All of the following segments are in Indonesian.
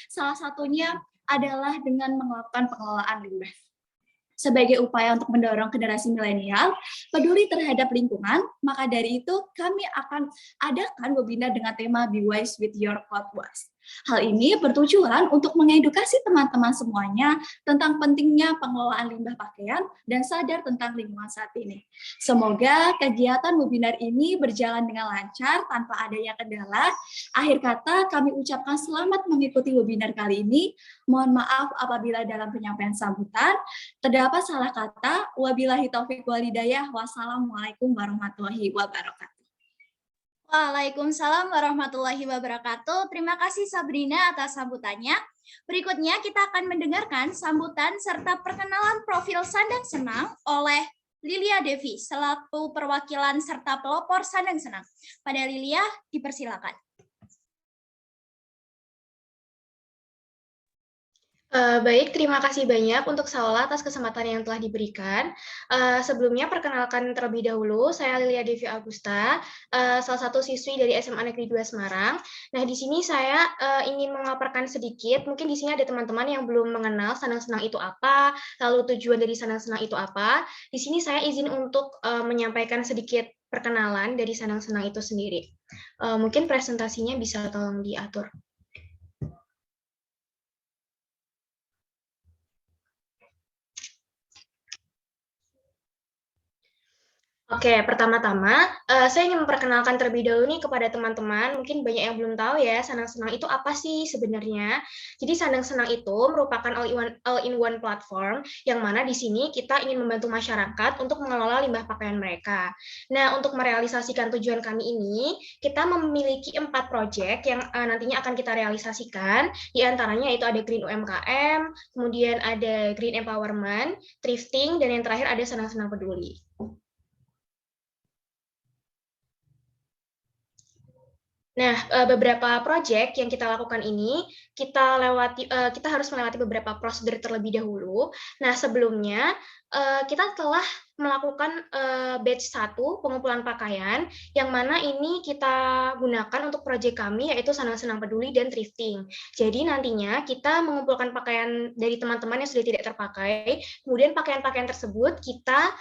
Salah satunya adalah dengan melakukan pengelolaan limbah. Sebagai upaya untuk mendorong generasi milenial peduli terhadap lingkungan, maka dari itu kami akan adakan webinar dengan tema Be Wise with Your Cloth Waste. Hal ini bertujuan untuk mengedukasi teman-teman semuanya tentang pentingnya pengelolaan limbah pakaian dan sadar tentang lingkungan saat ini. Semoga kegiatan webinar ini berjalan dengan lancar tanpa adanya kendala. Akhir kata, kami ucapkan selamat mengikuti webinar kali ini. Mohon maaf apabila dalam penyampaian sambutan terdapat salah kata. Wabillahi taufik walhidayah. Wassalamualaikum warahmatullahi wabarakatuh. Waalaikumsalam warahmatullahi wabarakatuh. Terima kasih Sabrina atas sambutannya. Berikutnya kita akan mendengarkan sambutan serta perkenalan profil Sandang Senang oleh Lilia Devi selaku perwakilan serta pelopor Sandang Senang. Pada Lilia, dipersilakan. Baik, terima kasih banyak untuk Saola atas kesempatan yang telah diberikan. Sebelumnya, perkenalkan terlebih dahulu, saya Lilia Devi Agusta, salah satu siswi dari SMA Negeri 2 Semarang. Nah, di sini saya ingin memaparkan sedikit, mungkin di sini ada teman-teman yang belum mengenal Sandang Senang itu apa, lalu tujuan dari Sandang Senang itu apa. Di sini saya izin untuk menyampaikan sedikit perkenalan dari Sandang Senang itu sendiri. Mungkin presentasinya bisa tolong diatur. Oke, pertama-tama saya ingin memperkenalkan terlebih dahulu nih kepada teman-teman, mungkin banyak yang belum tahu ya, Sandang Senang itu apa sih sebenarnya. Jadi Sandang Senang itu merupakan all-in-one platform, yang mana di sini kita ingin membantu masyarakat untuk mengelola limbah pakaian mereka. Nah, untuk merealisasikan tujuan kami ini, kita memiliki 4 proyek yang nantinya akan kita realisasikan, di antaranya itu ada Green UMKM, kemudian ada Green Empowerment, Thrifting, dan yang terakhir ada Sandang Senang Peduli. Nah, beberapa proyek yang kita lakukan ini, kita harus melewati beberapa prosedur terlebih dahulu. Nah, sebelumnya kita telah melakukan batch 1 pengumpulan pakaian, yang mana ini kita gunakan untuk proyek kami, yaitu Sandang Senang Peduli dan Thrifting. Jadi nantinya kita mengumpulkan pakaian dari teman-teman yang sudah tidak terpakai, kemudian pakaian-pakaian tersebut kita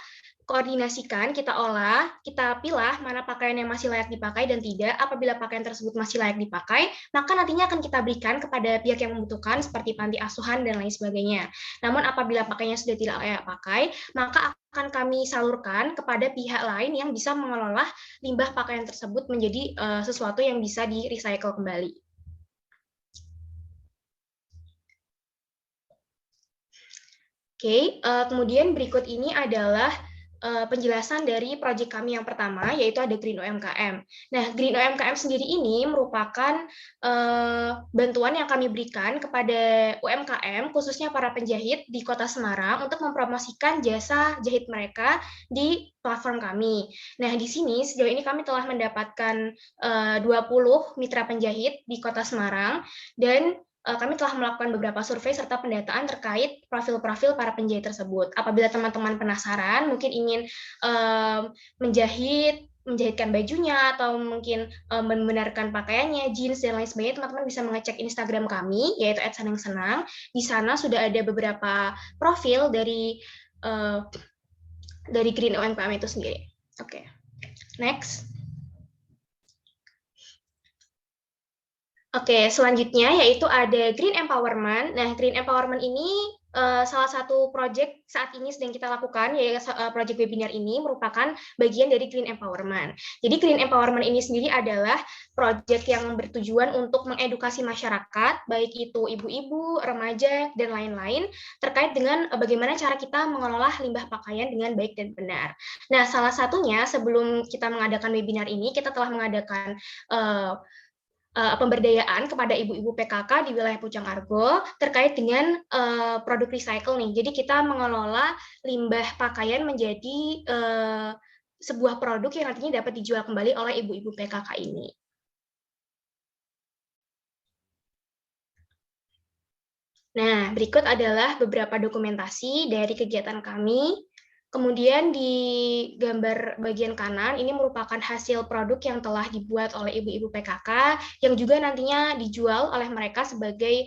koordinasikan, kita olah, kita pilah mana pakaian yang masih layak dipakai dan tidak. Apabila pakaian tersebut masih layak dipakai, maka nantinya akan kita berikan kepada pihak yang membutuhkan seperti panti asuhan dan lain sebagainya. Namun apabila pakaiannya sudah tidak layak pakai, maka akan kami salurkan kepada pihak lain yang bisa mengelola limbah pakaian tersebut menjadi sesuatu yang bisa di-recycle kembali. Oke, kemudian berikut ini adalah penjelasan dari proyek kami yang pertama, yaitu ada Green UMKM. Nah, Green UMKM sendiri ini merupakan bantuan yang kami berikan kepada UMKM, khususnya para penjahit di Kota Semarang, untuk mempromosikan jasa jahit mereka di platform kami. Nah, di sini sejauh ini kami telah mendapatkan 20 mitra penjahit di Kota Semarang, dan kami telah melakukan beberapa survei serta pendataan terkait profil-profil para penjahit tersebut. Apabila teman-teman penasaran, mungkin ingin menjahitkan bajunya, atau mungkin membenarkan pakaiannya, jeans, dan lain sebagainya, teman-teman bisa mengecek Instagram kami, yaitu @sandangsenang. Di sana sudah ada beberapa profil dari Green UMKM itu sendiri. Oke, next. Oke, selanjutnya yaitu ada Green Empowerment. Nah, Green Empowerment ini salah satu proyek saat ini sedang kita lakukan, yaitu proyek webinar ini merupakan bagian dari Green Empowerment. Jadi Green Empowerment ini sendiri adalah proyek yang bertujuan untuk mengedukasi masyarakat, baik itu ibu-ibu, remaja, dan lain-lain, terkait dengan bagaimana cara kita mengelola limbah pakaian dengan baik dan benar. Nah, salah satunya sebelum kita mengadakan webinar ini, kita telah mengadakan pemberdayaan kepada ibu-ibu PKK di wilayah Pucang Argo terkait dengan produk recycle nih. Jadi kita mengelola limbah pakaian menjadi sebuah produk yang nantinya dapat dijual kembali oleh ibu-ibu PKK ini. Nah, berikut adalah beberapa dokumentasi dari kegiatan kami Kemudian di gambar bagian kanan ini merupakan hasil produk yang telah dibuat oleh ibu-ibu PKK yang juga nantinya dijual oleh mereka sebagai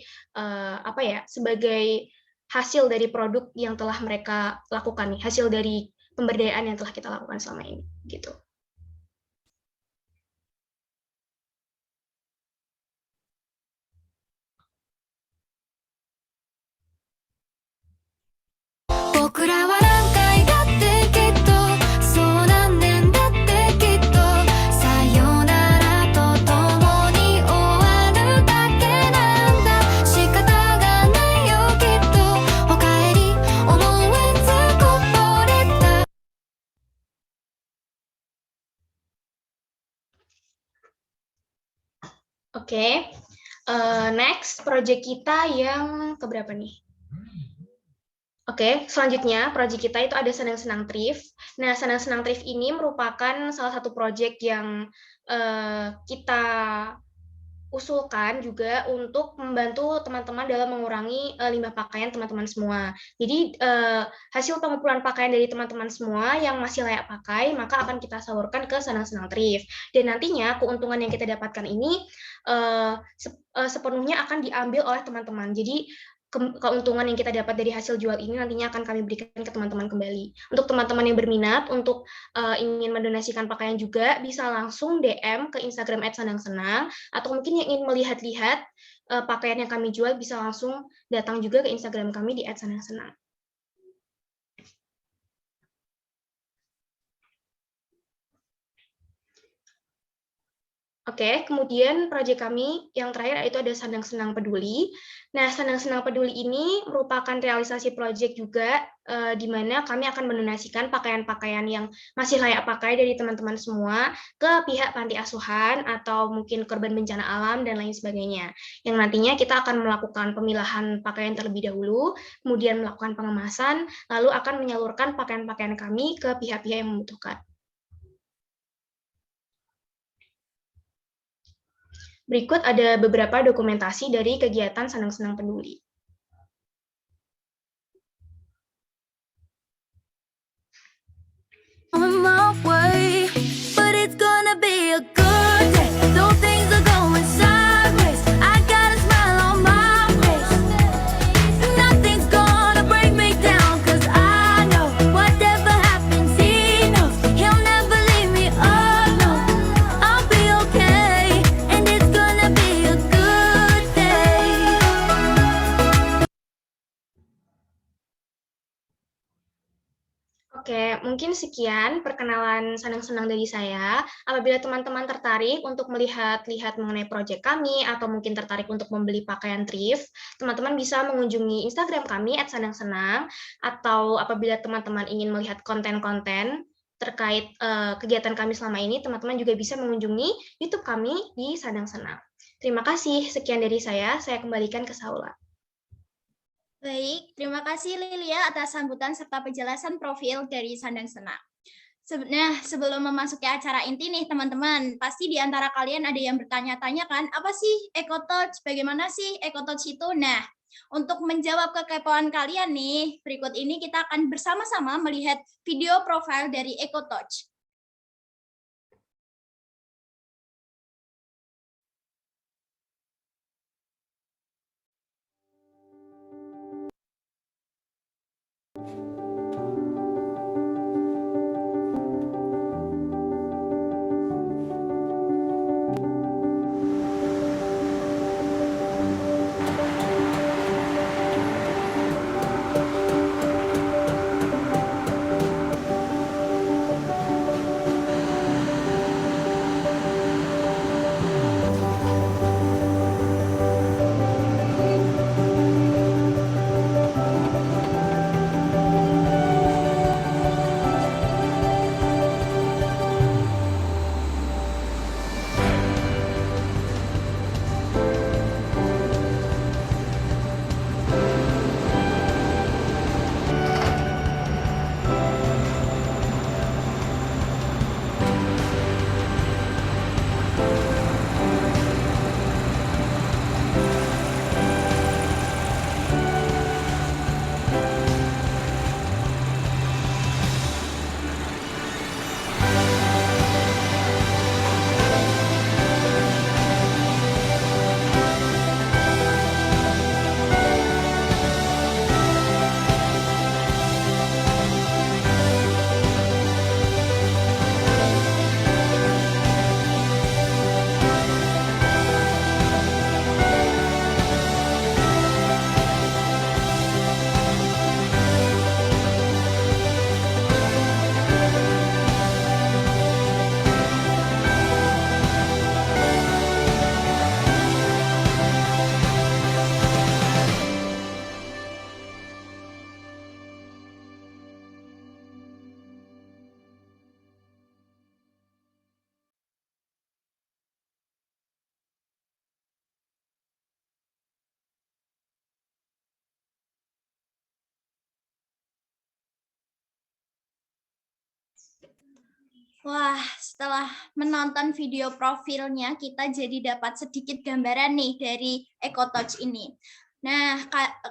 sebagai hasil dari produk yang telah mereka lakukan nih, hasil dari pemberdayaan yang telah kita lakukan selama ini gitu. Oke, next project kita yang keberapa nih? Oke, selanjutnya project kita itu ada Senang-Senang Thrift. Nah, Senang-Senang Thrift ini merupakan salah satu project yang kita usulkan juga untuk membantu teman-teman dalam mengurangi limbah pakaian teman-teman semua. Jadi hasil pengumpulan pakaian dari teman-teman semua yang masih layak pakai, maka akan kita salurkan ke Senang-Senang Thrift. Dan nantinya keuntungan yang kita dapatkan ini sepenuhnya akan diambil oleh teman-teman. Jadi keuntungan yang kita dapat dari hasil jual ini nantinya akan kami berikan ke teman-teman kembali. Untuk teman-teman yang berminat untuk ingin mendonasikan pakaian juga bisa langsung DM ke Instagram @senang-senang, atau mungkin yang ingin melihat-lihat pakaian yang kami jual bisa langsung datang juga ke Instagram kami di @senang-senang. Oke, kemudian proyek kami yang terakhir itu ada Sandang Senang Peduli. Nah, Sandang Senang Peduli ini merupakan realisasi proyek juga di mana kami akan mendonasikan pakaian-pakaian yang masih layak pakai dari teman-teman semua ke pihak panti asuhan atau mungkin korban bencana alam dan lain sebagainya. Yang nantinya kita akan melakukan pemilahan pakaian terlebih dahulu, kemudian melakukan pengemasan, lalu akan menyalurkan pakaian-pakaian kami ke pihak-pihak yang membutuhkan. Berikut ada beberapa dokumentasi dari kegiatan Senang-Senang Peduli. Oke, mungkin sekian perkenalan Senang-Senang dari saya. Apabila teman-teman tertarik untuk melihat-lihat mengenai proyek kami, atau mungkin tertarik untuk membeli pakaian thrift, teman-teman bisa mengunjungi Instagram kami @senang-senang, atau apabila teman-teman ingin melihat konten-konten terkait kegiatan kami selama ini, teman-teman juga bisa mengunjungi YouTube kami di Senang-Senang. Terima kasih, sekian dari saya kembalikan ke Saula. Baik, terima kasih Lilia atas sambutan serta penjelasan profil dari Sandang Senang. Nah, sebelum memasuki acara inti nih teman-teman, pasti di antara kalian ada yang bertanya-tanya kan, apa sih EcoTouch? Bagaimana sih EcoTouch itu? Nah, untuk menjawab kekepoan kalian nih, berikut ini kita akan bersama-sama melihat video profil dari EcoTouch. Wah, setelah menonton video profilnya, kita jadi dapat sedikit gambaran nih dari EcoTouch ini. Nah,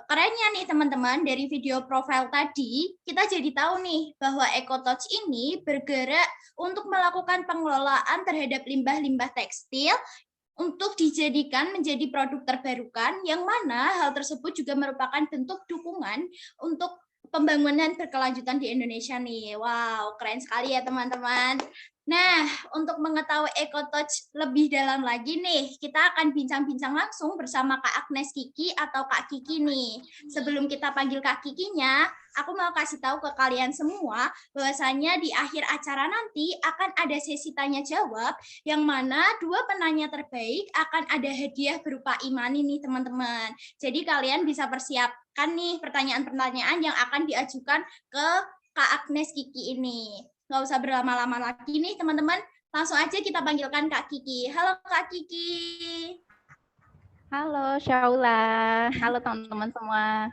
kerennya nih teman-teman, dari video profil tadi, kita jadi tahu nih bahwa EcoTouch ini bergerak untuk melakukan pengelolaan terhadap limbah-limbah tekstil untuk dijadikan menjadi produk terbarukan, yang mana hal tersebut juga merupakan bentuk dukungan untuk pembangunan berkelanjutan di Indonesia nih. Wow, keren sekali ya teman-teman. Nah, untuk mengetahui EcoTouch lebih dalam lagi nih, kita akan bincang-bincang langsung bersama Kak Agnes Kiki atau Kak Kiki nih. Sebelum kita panggil Kak Kikinya, aku mau kasih tahu ke kalian semua bahwasanya di akhir acara nanti akan ada sesi tanya jawab, yang mana 2 penanya terbaik akan ada hadiah berupa e-money nih teman-teman. Jadi kalian bisa persiapkan nih pertanyaan-pertanyaan yang akan diajukan ke Kak Agnes Kiki ini. Nggak usah berlama-lama lagi nih teman-teman, langsung aja kita panggilkan Kak Kiki. Halo Kak Kiki. Halo Syaula, halo teman-teman semua.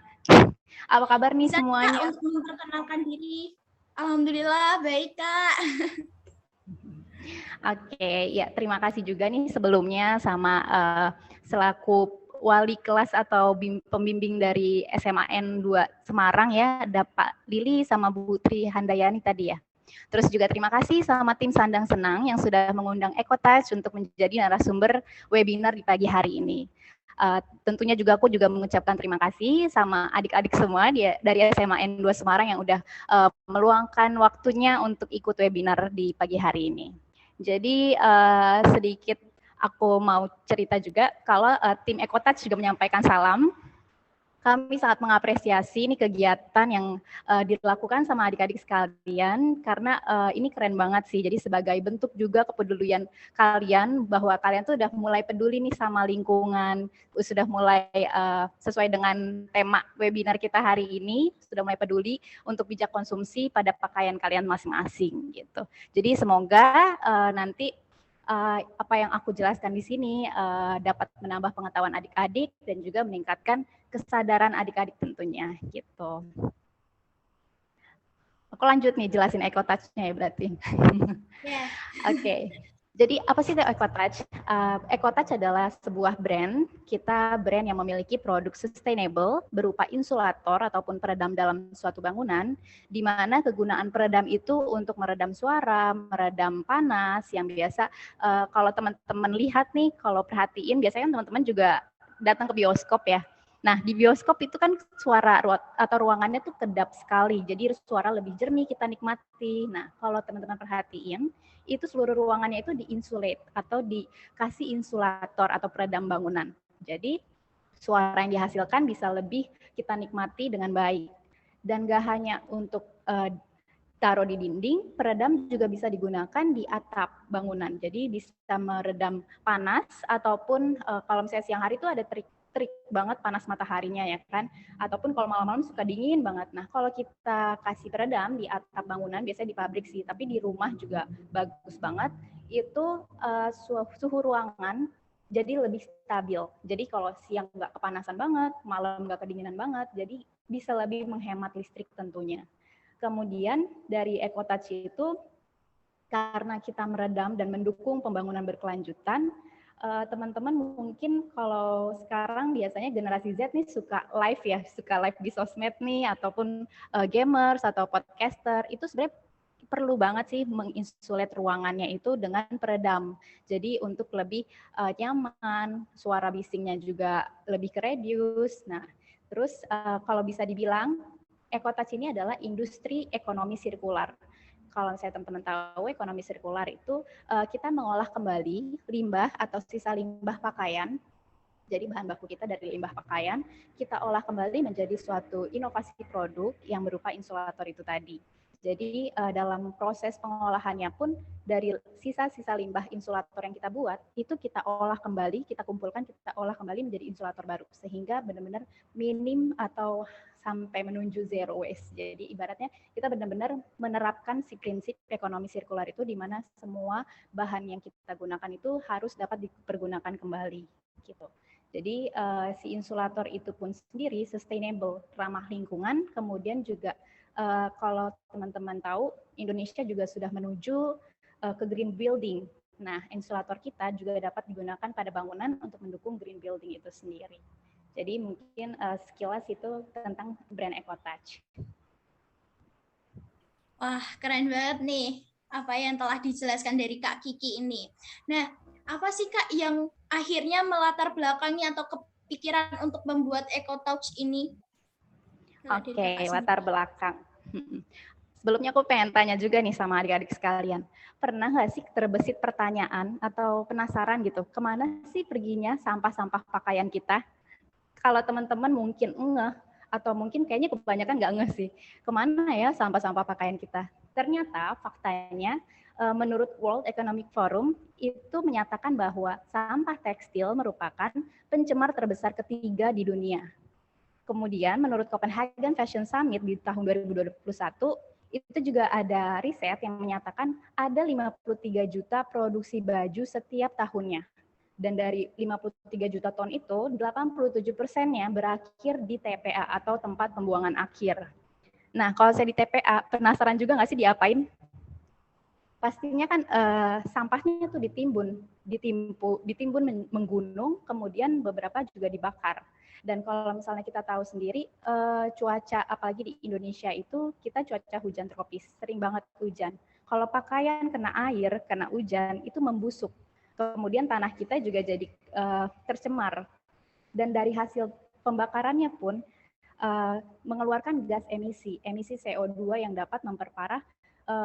Apa kabar nih Bisa semuanya? Kak untuk memperkenalkan diri? Alhamdulillah baik Kak. Oke, ya terima kasih juga nih sebelumnya sama selaku wali kelas atau pembimbing dari SMAN 2 Semarang ya, ada Pak Lili sama Bu Tri Handayani tadi ya. Terus juga terima kasih sama tim Sandang Senang yang sudah mengundang EcoTouch untuk menjadi narasumber webinar di pagi hari ini. Tentunya juga aku juga mengucapkan terima kasih sama adik-adik semua dari SMAN 2 Semarang yang udah meluangkan waktunya untuk ikut webinar di pagi hari ini. Jadi sedikit aku mau cerita juga kalau tim EcoTouch juga menyampaikan salam. Kami sangat mengapresiasi ini kegiatan yang dilakukan sama adik-adik sekalian karena ini keren banget sih. Jadi sebagai bentuk juga kepedulian kalian bahwa kalian tuh udah mulai peduli nih sama lingkungan, sudah mulai sesuai dengan tema webinar kita hari ini, sudah mulai peduli untuk bijak konsumsi pada pakaian kalian masing-masing gitu. Jadi semoga nanti apa yang aku jelaskan di sini dapat menambah pengetahuan adik-adik dan juga meningkatkan kesadaran adik-adik tentunya gitu. Aku lanjut nih jelasin EcoTouch-nya ya berarti. Yeah. Oke. Jadi apa sih itu EcoTouch? EcoTouch adalah sebuah brand. Kita brand yang memiliki produk sustainable berupa insulator ataupun peredam dalam suatu bangunan, di mana kegunaan peredam itu untuk meredam suara, meredam panas, yang biasa kalau teman-teman lihat nih, kalau perhatiin biasanya teman-teman juga datang ke bioskop ya. Nah, di bioskop itu kan suara atau ruangannya tuh kedap sekali, jadi suara lebih jernih kita nikmati. Nah, kalau teman-teman perhatiin, itu seluruh ruangannya itu diinsulate atau dikasih insulator atau peredam bangunan. Jadi suara yang dihasilkan bisa lebih kita nikmati dengan baik. Dan gak hanya untuk taruh di dinding, peredam juga bisa digunakan di atap bangunan. Jadi bisa meredam panas ataupun kalau misalnya siang hari itu ada terik banget panas mataharinya ya kan, ataupun kalau malam-malam suka dingin banget. Nah kalau kita kasih peredam di atap bangunan, biasanya di pabrik sih, tapi di rumah juga bagus banget, itu suhu ruangan jadi lebih stabil. Jadi kalau siang nggak kepanasan banget, malam nggak kedinginan banget, jadi bisa lebih menghemat listrik tentunya. Kemudian dari EcoTouch itu karena kita meredam dan mendukung pembangunan berkelanjutan, teman-teman mungkin kalau sekarang biasanya generasi Z nih suka live ya, suka live di sosmed nih, ataupun gamers atau podcaster, itu sebenarnya perlu banget sih menginsulate ruangannya itu dengan peredam. Jadi untuk lebih nyaman, suara bisingnya juga lebih reduce. Nah, terus kalau bisa dibilang EcoTouch ini adalah industri ekonomi sirkular. Kalau saya teman-teman tahu, ekonomi sirkular itu kita mengolah kembali limbah atau sisa limbah pakaian. Jadi bahan baku kita dari limbah pakaian, kita olah kembali menjadi suatu inovasi produk yang berupa insulator itu tadi. Jadi dalam proses pengolahannya pun dari sisa-sisa limbah insulator yang kita buat, itu kita olah kembali, kita kumpulkan, kita olah kembali menjadi insulator baru. Sehingga benar-benar minim atau sampai menuju zero waste. Jadi ibaratnya kita benar-benar menerapkan si prinsip ekonomi sirkular itu, di mana semua bahan yang kita gunakan itu harus dapat dipergunakan kembali gitu. Jadi si insulator itu pun sendiri sustainable, ramah lingkungan, kemudian juga kalau teman-teman tahu Indonesia juga sudah menuju ke green building. Nah, insulator kita juga dapat digunakan pada bangunan untuk mendukung green building itu sendiri. Jadi mungkin sekilas itu tentang brand EcoTouch. Wah, keren banget nih apa yang telah dijelaskan dari Kak Kiki ini. Nah, apa sih Kak yang akhirnya melatar belakangnya atau kepikiran untuk membuat EcoTouch ini? Oke, latar belakang. Sebelumnya aku pengen tanya juga nih sama adik-adik sekalian. Pernah nggak sih terbesit pertanyaan atau penasaran gitu, kemana sih perginya sampah-sampah pakaian kita? Kalau teman-teman mungkin ngeh, atau mungkin kayaknya kebanyakan nggak ngeh sih, kemana ya sampah-sampah pakaian kita? Ternyata faktanya, menurut World Economic Forum, itu menyatakan bahwa sampah tekstil merupakan pencemar terbesar ketiga di dunia. Kemudian menurut Copenhagen Fashion Summit di tahun 2021, itu juga ada riset yang menyatakan ada 53 juta produksi baju setiap tahunnya. Dan dari 53 juta ton itu, 87%-nya berakhir di TPA atau tempat pembuangan akhir. Nah, kalau saya di TPA, penasaran juga nggak sih diapain? Pastinya kan sampahnya tuh ditimbun menggunung, kemudian beberapa juga dibakar. Dan kalau misalnya kita tahu sendiri, cuaca apalagi di Indonesia itu kita cuaca hujan tropis, sering banget hujan. Kalau pakaian kena air, kena hujan, itu membusuk. Kemudian tanah kita juga jadi tercemar. Dan dari hasil pembakarannya pun mengeluarkan gas emisi CO2 yang dapat memperparah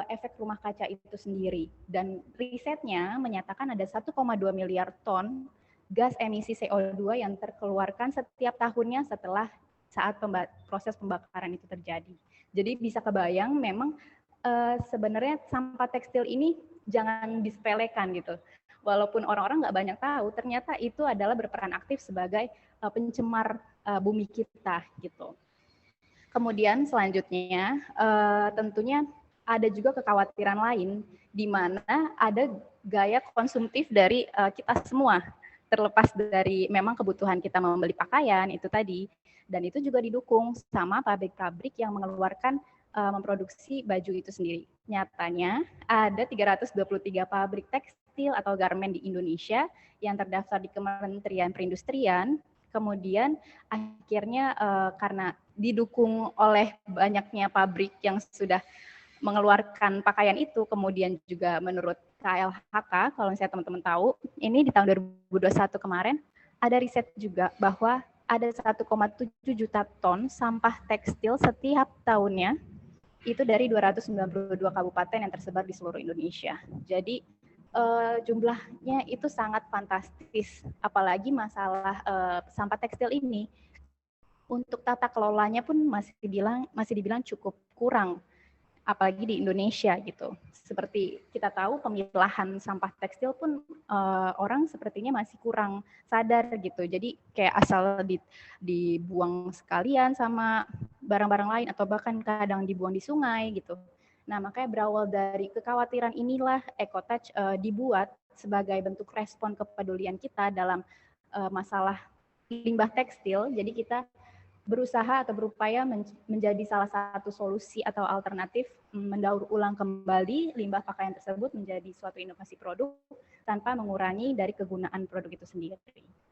efek rumah kaca itu sendiri. Dan risetnya menyatakan ada 1,2 miliar ton gas emisi CO2 yang terkeluarkan setiap tahunnya setelah saat proses pembakaran itu terjadi. Jadi bisa kebayang memang sebenarnya sampah tekstil ini jangan disepelekan gitu. Walaupun orang-orang nggak banyak tahu, ternyata itu adalah berperan aktif sebagai pencemar bumi kita gitu. Kemudian selanjutnya tentunya ada juga kekhawatiran lain di mana ada gaya konsumtif dari kita semua, terlepas dari memang kebutuhan kita membeli pakaian itu tadi, dan itu juga didukung sama pabrik-pabrik yang mengeluarkan memproduksi baju itu sendiri. Nyatanya ada 323 pabrik tekstil atau garmen di Indonesia yang terdaftar di Kementerian Perindustrian. Kemudian akhirnya karena didukung oleh banyaknya pabrik yang sudah mengeluarkan pakaian itu, kemudian juga menurut KLHK, kalau misalnya teman-teman tahu, ini di tahun 2021 kemarin ada riset juga bahwa ada 1,7 juta ton sampah tekstil setiap tahunnya, itu dari 292 kabupaten yang tersebar di seluruh Indonesia. Jadi jumlahnya itu sangat fantastis, apalagi masalah sampah tekstil ini untuk tata kelolanya pun masih dibilang cukup kurang, apalagi di Indonesia gitu. Seperti kita tahu pemilahan sampah tekstil pun orang sepertinya masih kurang sadar gitu. Jadi kayak asal dibuang sekalian sama barang-barang lain atau bahkan kadang dibuang di sungai gitu. Nah, makanya berawal dari kekhawatiran inilah EcoTouch dibuat sebagai bentuk respon kepedulian kita dalam masalah limbah tekstil. Jadi kita berusaha atau berupaya menjadi salah satu solusi atau alternatif mendaur ulang kembali limbah pakaian tersebut menjadi suatu inovasi produk tanpa mengurangi dari kegunaan produk itu sendiri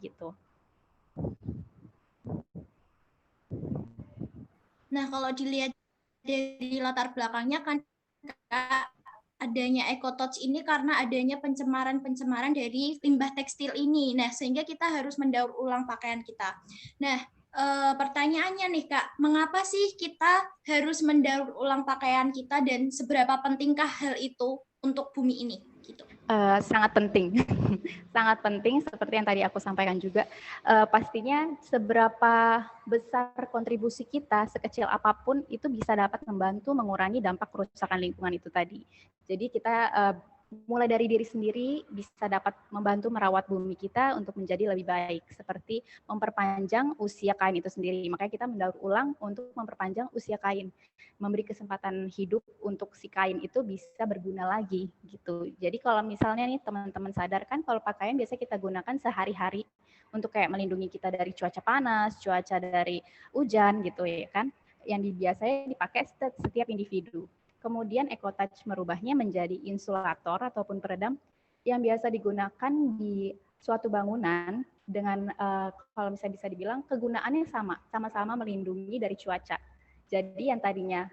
gitu. Nah, kalau dilihat dari latar belakangnya kan adanya EcoTouch ini karena adanya pencemaran dari limbah tekstil ini. Nah, sehingga kita harus mendaur ulang pakaian kita. Nah, pertanyaannya nih Kak, mengapa sih kita harus mendaur ulang pakaian kita dan seberapa pentingkah hal itu untuk bumi ini? Gitu. Sangat penting, sangat penting seperti yang tadi aku sampaikan juga. Pastinya seberapa besar kontribusi kita sekecil apapun itu bisa dapat membantu mengurangi dampak kerusakan lingkungan itu tadi. Jadi kita mulai dari diri sendiri bisa dapat membantu merawat bumi kita untuk menjadi lebih baik, seperti memperpanjang usia kain itu sendiri. Makanya kita mendaur ulang untuk memperpanjang usia kain, memberi kesempatan hidup untuk si kain itu bisa berguna lagi gitu. Jadi kalau misalnya nih teman-teman sadar kan kalau pakaian biasa kita gunakan sehari-hari untuk kayak melindungi kita dari cuaca panas, cuaca dari hujan gitu ya kan, yang biasanya dipakai setiap individu. Kemudian EcoTouch merubahnya menjadi insulator ataupun peredam yang biasa digunakan di suatu bangunan dengan kalau misalnya bisa dibilang kegunaannya sama-sama melindungi dari cuaca. Jadi yang tadinya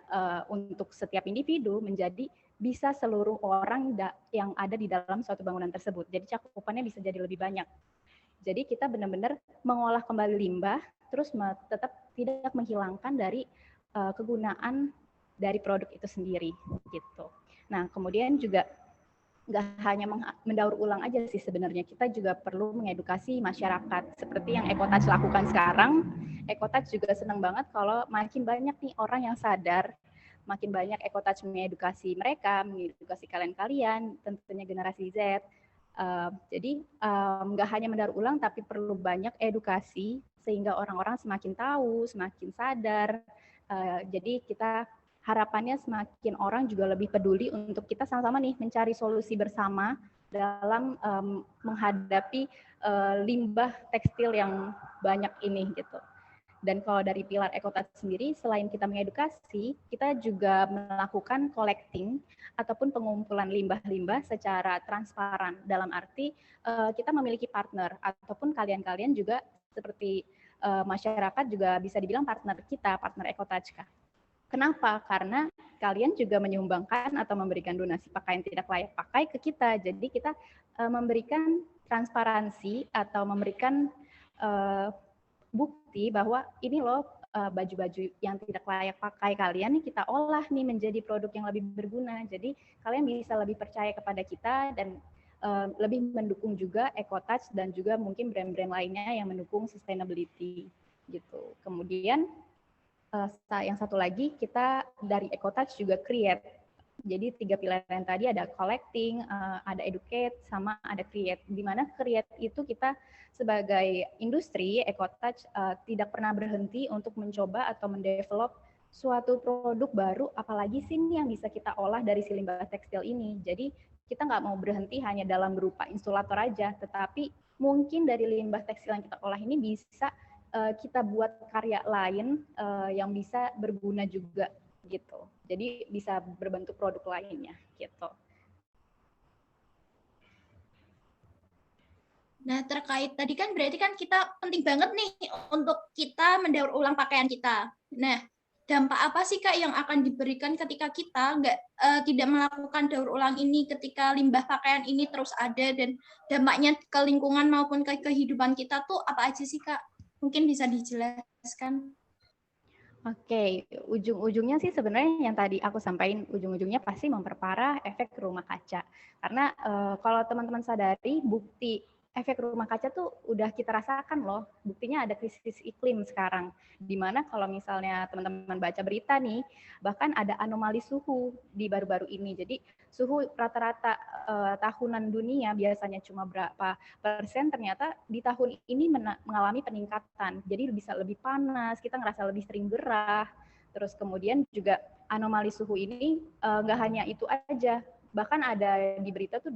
untuk setiap individu menjadi bisa seluruh orang yang ada di dalam suatu bangunan tersebut. Jadi cakupannya bisa jadi lebih banyak. Jadi kita benar-benar mengolah kembali limbah, terus tetap tidak menghilangkan dari kegunaan dari produk itu sendiri, gitu. Nah, kemudian juga nggak hanya mendaur ulang aja sih sebenarnya, kita juga perlu mengedukasi masyarakat seperti yang EcoTouch lakukan sekarang. EcoTouch juga senang banget kalau makin banyak nih orang yang sadar, makin banyak EcoTouch mengedukasi mereka, mengedukasi kalian-kalian, tentunya generasi Z. Jadi nggak hanya mendaur ulang, tapi perlu banyak edukasi sehingga orang-orang semakin tahu, semakin sadar. Jadi kita harapannya semakin orang juga lebih peduli untuk kita sama-sama nih mencari solusi bersama dalam menghadapi limbah tekstil yang banyak ini gitu. Dan kalau dari pilar EcoTouch sendiri, selain kita mengedukasi, kita juga melakukan collecting ataupun pengumpulan limbah-limbah secara transparan. Dalam arti kita memiliki partner ataupun kalian-kalian juga seperti masyarakat juga bisa dibilang partner kita, partner EcoTouch. Kenapa? Karena kalian juga menyumbangkan atau memberikan donasi pakaian tidak layak pakai ke kita. Jadi kita memberikan transparansi atau memberikan bukti bahwa ini loh baju-baju yang tidak layak pakai kalian nih kita olah nih menjadi produk yang lebih berguna. Jadi kalian bisa lebih percaya kepada kita dan lebih mendukung juga EcoTouch dan juga mungkin brand-brand lainnya yang mendukung sustainability gitu. Kemudian yang satu lagi kita dari EcoTouch juga create. Jadi 3 pilar yang tadi ada collecting, ada educate, sama ada create. Di mana create itu kita sebagai industri EcoTouch tidak pernah berhenti untuk mencoba atau mendevelop suatu produk baru, apalagi sih yang bisa kita olah dari si limbah tekstil ini. Jadi kita nggak mau berhenti hanya dalam berupa insulator aja, tetapi mungkin dari limbah tekstil yang kita olah ini bisa kita buat karya lain yang bisa berguna juga gitu. Jadi bisa berbentuk produk lainnya gitu. Nah, terkait tadi kan berarti kan kita penting banget nih untuk kita mendaur ulang pakaian kita. Nah, dampak apa sih Kak yang akan diberikan ketika kita tidak melakukan daur ulang ini, ketika limbah pakaian ini terus ada, dan dampaknya ke lingkungan maupun ke kehidupan kita tuh apa aja sih Kak? Mungkin bisa dijelaskan. Oke, ujung-ujungnya sih sebenarnya yang tadi aku sampaikan, ujung-ujungnya pasti memperparah efek rumah kaca. Karena kalau teman-teman sadari, bukti efek rumah kaca tuh udah kita rasakan loh. Buktinya ada krisis iklim sekarang. Dimana kalau misalnya teman-teman baca berita nih, bahkan ada anomali suhu di baru-baru ini. Jadi suhu rata-rata tahunan dunia biasanya cuma berapa persen, ternyata di tahun ini mengalami peningkatan. Jadi bisa lebih panas, kita ngerasa lebih sering gerah. Terus kemudian juga anomali suhu ini nggak hanya itu aja, bahkan ada di berita tuh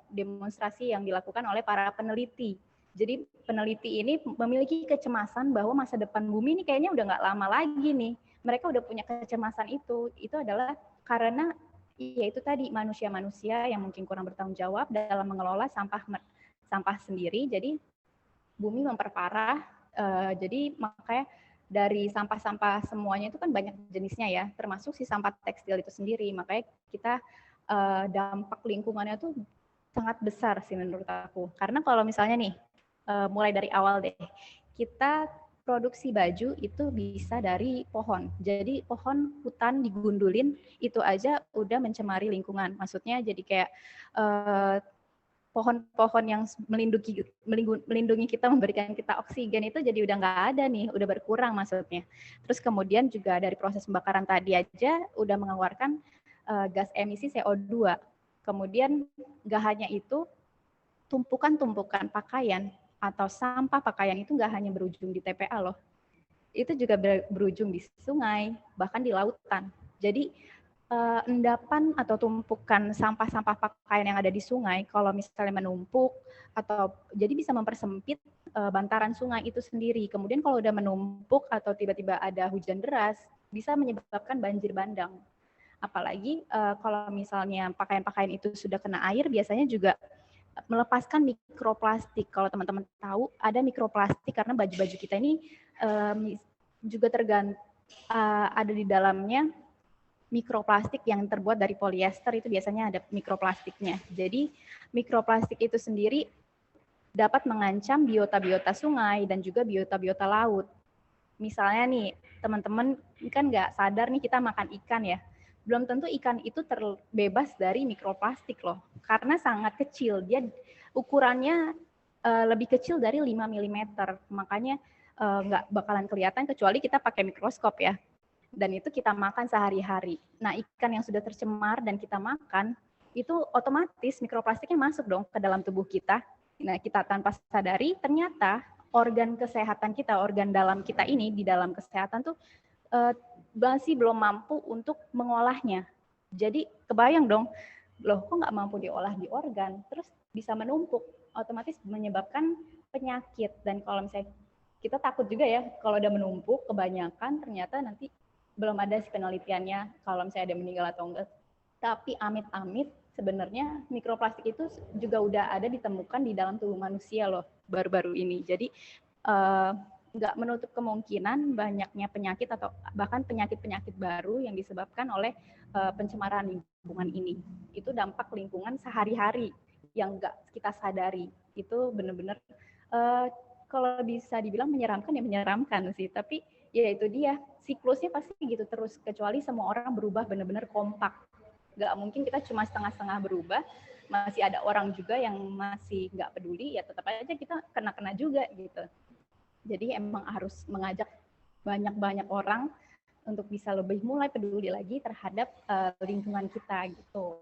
demonstrasi yang dilakukan oleh para peneliti. Jadi peneliti ini memiliki kecemasan bahwa masa depan bumi ini kayaknya udah nggak lama lagi nih. Mereka udah punya kecemasan itu adalah karena yaitu tadi manusia-manusia yang mungkin kurang bertanggung jawab dalam mengelola sampah sendiri. Jadi bumi memperparah. Jadi makanya dari sampah-sampah semuanya itu kan banyak jenisnya ya, termasuk si sampah tekstil itu sendiri. Makanya kita dampak lingkungannya tuh sangat besar sih menurut aku. Karena kalau misalnya nih, mulai dari awal deh, kita produksi baju itu bisa dari pohon. Jadi pohon hutan digundulin, itu aja udah mencemari lingkungan. Maksudnya jadi kayak pohon-pohon yang melindungi kita, memberikan kita oksigen itu jadi udah nggak ada nih, udah berkurang maksudnya. Terus kemudian juga dari proses pembakaran tadi aja udah mengeluarkan gas emisi CO2. Kemudian nggak hanya itu, tumpukan-tumpukan pakaian atau sampah pakaian itu nggak hanya berujung di TPA loh. Itu juga berujung di sungai, bahkan di lautan. Jadi endapan atau tumpukan sampah-sampah pakaian yang ada di sungai, kalau misalnya menumpuk atau jadi bisa mempersempit bantaran sungai itu sendiri. Kemudian kalau udah menumpuk atau tiba-tiba ada hujan deras, bisa menyebabkan banjir bandang. Apalagi kalau misalnya pakaian-pakaian itu sudah kena air, biasanya juga melepaskan mikroplastik. Kalau teman-teman tahu, ada mikroplastik karena baju-baju kita ini juga ada di dalamnya mikroplastik yang terbuat dari polyester, itu biasanya ada mikroplastiknya. Jadi mikroplastik itu sendiri dapat mengancam biota-biota sungai dan juga biota-biota laut. Misalnya nih, teman-teman kan nggak sadar nih kita makan ikan ya. Belum tentu ikan itu terbebas dari mikroplastik loh, karena sangat kecil. Dia ukurannya lebih kecil dari 5 mm. Makanya nggak bakalan kelihatan kecuali kita pakai mikroskop ya. Dan itu kita makan sehari-hari. Nah, ikan yang sudah tercemar dan kita makan, itu otomatis mikroplastiknya masuk dong ke dalam tubuh kita. Nah, kita tanpa sadari, ternyata organ kesehatan kita, organ dalam kita ini, di dalam kesehatan tuh masih belum mampu untuk mengolahnya. Jadi, kebayang dong, loh kok nggak mampu diolah di organ, terus bisa menumpuk, otomatis menyebabkan penyakit. Dan kalau misalnya kita takut juga ya, kalau udah menumpuk, kebanyakan ternyata nanti belum ada sih penelitiannya kalau misalnya ada meninggal atau enggak. Tapi amit-amit sebenarnya mikroplastik itu juga udah ada ditemukan di dalam tubuh manusia loh baru-baru ini. Jadi nggak menutup kemungkinan banyaknya penyakit atau bahkan penyakit-penyakit baru yang disebabkan oleh pencemaran lingkungan ini. Itu dampak lingkungan sehari-hari yang nggak kita sadari. Itu benar-benar kalau bisa dibilang menyeramkan ya menyeramkan sih. Tapi ya itu dia, siklusnya pasti gitu terus, kecuali semua orang berubah benar-benar kompak. Nggak mungkin kita cuma setengah-setengah berubah, masih ada orang juga yang masih nggak peduli, ya tetap aja kita kena-kena juga gitu. Jadi emang harus mengajak banyak-banyak orang untuk bisa lebih mulai peduli lagi terhadap lingkungan kita gitu.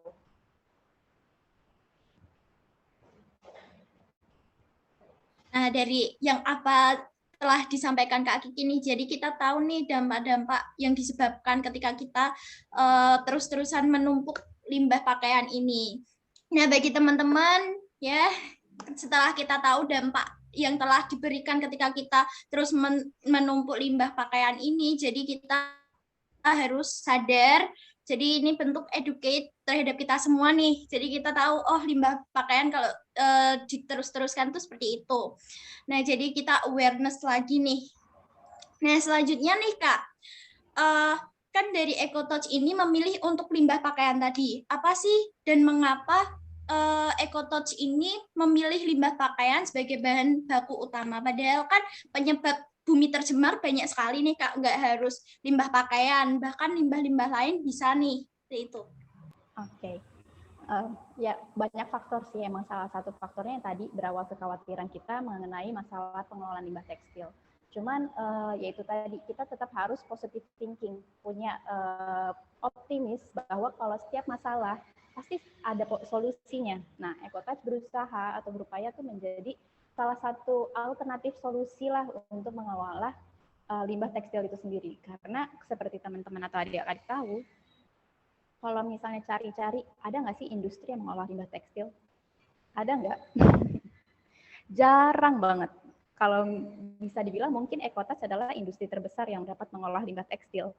Nah, dari yang apa telah disampaikan Kak Kiki nih, jadi kita tahu nih dampak-dampak yang disebabkan ketika kita terus-terusan menumpuk limbah pakaian ini. Nah, bagi teman-teman ya, setelah kita tahu dampak yang telah diberikan ketika kita terus menumpuk limbah pakaian ini, jadi kita harus sadar. Jadi ini bentuk educate terhadap kita semua nih. Jadi kita tahu, oh limbah pakaian kalau diterus-teruskan itu seperti itu. Nah, jadi kita awareness lagi nih. Nah, selanjutnya nih Kak, kan dari EcoTouch ini memilih untuk limbah pakaian tadi. Apa sih dan mengapa EcoTouch ini memilih limbah pakaian sebagai bahan baku utama? Padahal kan penyebab bumi tercemar banyak sekali nih Kak, nggak harus limbah pakaian, bahkan limbah-limbah lain bisa nih, itu. Oke. Ya banyak faktor sih, emang salah satu faktornya yang tadi berawal kekhawatiran kita mengenai masalah pengelolaan limbah tekstil. Cuman yaitu tadi kita tetap harus positive thinking, punya optimis bahwa kalau setiap masalah pasti ada solusinya. Nah, EcoTouch berusaha atau berupaya tuh menjadi salah satu alternatif solusi lah untuk mengelola limbah tekstil itu sendiri. Karena seperti teman-teman atau adik-adik tahu, kalau misalnya cari-cari, ada nggak sih industri yang mengolah limbah tekstil? Ada nggak? Jarang banget. Kalau bisa dibilang mungkin EcoTouch adalah industri terbesar yang dapat mengolah limbah tekstil.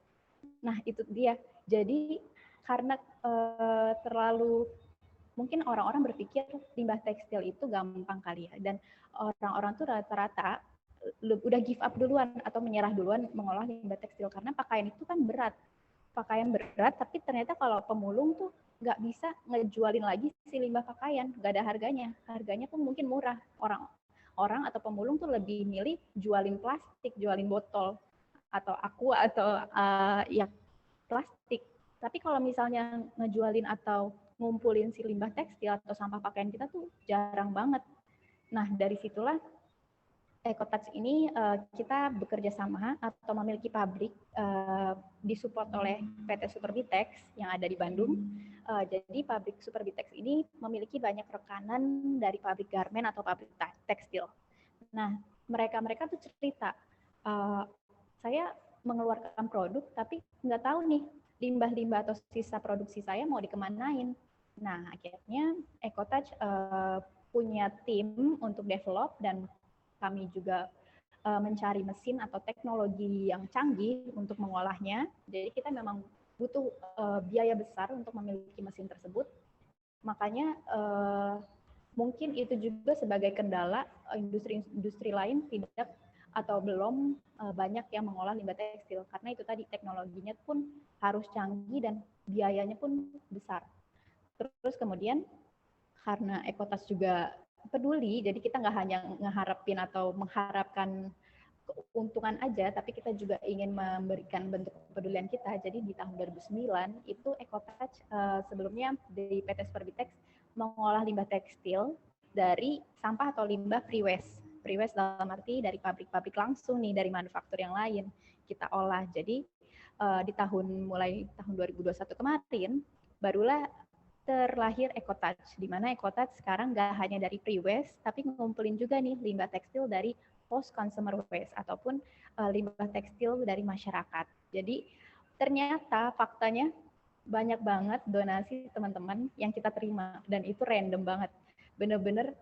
Nah, itu dia. Jadi karena terlalu mungkin orang-orang berpikir limbah tekstil itu gampang kali ya, dan orang-orang tuh rata-rata udah give up duluan atau menyerah duluan mengolah limbah tekstil karena pakaian itu kan berat, tapi ternyata kalau pemulung tuh nggak bisa ngejualin lagi si limbah pakaian, nggak ada harganya pun mungkin murah. Orang atau pemulung tuh lebih milih jualin plastik, jualin botol atau aqua atau ya plastik. Tapi kalau misalnya ngejualin atau ngumpulin si limbah tekstil atau sampah pakaian kita tuh jarang banget. Nah, dari situlah EcoTouch ini kita bekerja sama atau memiliki pabrik disupport oleh PT Superbitex yang ada di Bandung. Jadi pabrik Superbitex ini memiliki banyak rekanan dari pabrik garmen atau pabrik tekstil. Nah, mereka tuh cerita, saya mengeluarkan produk tapi nggak tahu nih limbah-limbah atau sisa produksi saya mau dikemanain. Nah, akhirnya EcoTouch punya tim untuk develop dan kami juga mencari mesin atau teknologi yang canggih untuk mengolahnya. Jadi kita memang butuh biaya besar untuk memiliki mesin tersebut. Makanya mungkin itu juga sebagai kendala industri-industri lain tidak atau belum banyak yang mengolah limbah tekstil, karena itu tadi teknologinya pun harus canggih dan biayanya pun besar. Terus kemudian karena Ekotas juga peduli, jadi kita nggak hanya mengharapkan keuntungan aja, tapi kita juga ingin memberikan bentuk kepedulian kita. Jadi di tahun 2009 itu Ekotouch sebelumnya di PT Superbitex mengolah limbah tekstil dari sampah atau limbah pre-waste. Pre-waste dalam arti dari pabrik-pabrik langsung nih, dari manufaktur yang lain kita olah. Jadi mulai tahun 2021 kemarin barulah terlahir Ekotouch, di mana Ekotouch sekarang nggak hanya dari pre-waste, tapi ngumpulin juga nih limbah tekstil dari post-consumer waste ataupun limbah tekstil dari masyarakat. Jadi ternyata faktanya banyak banget donasi teman-teman yang kita terima, dan itu random banget. Bener-bener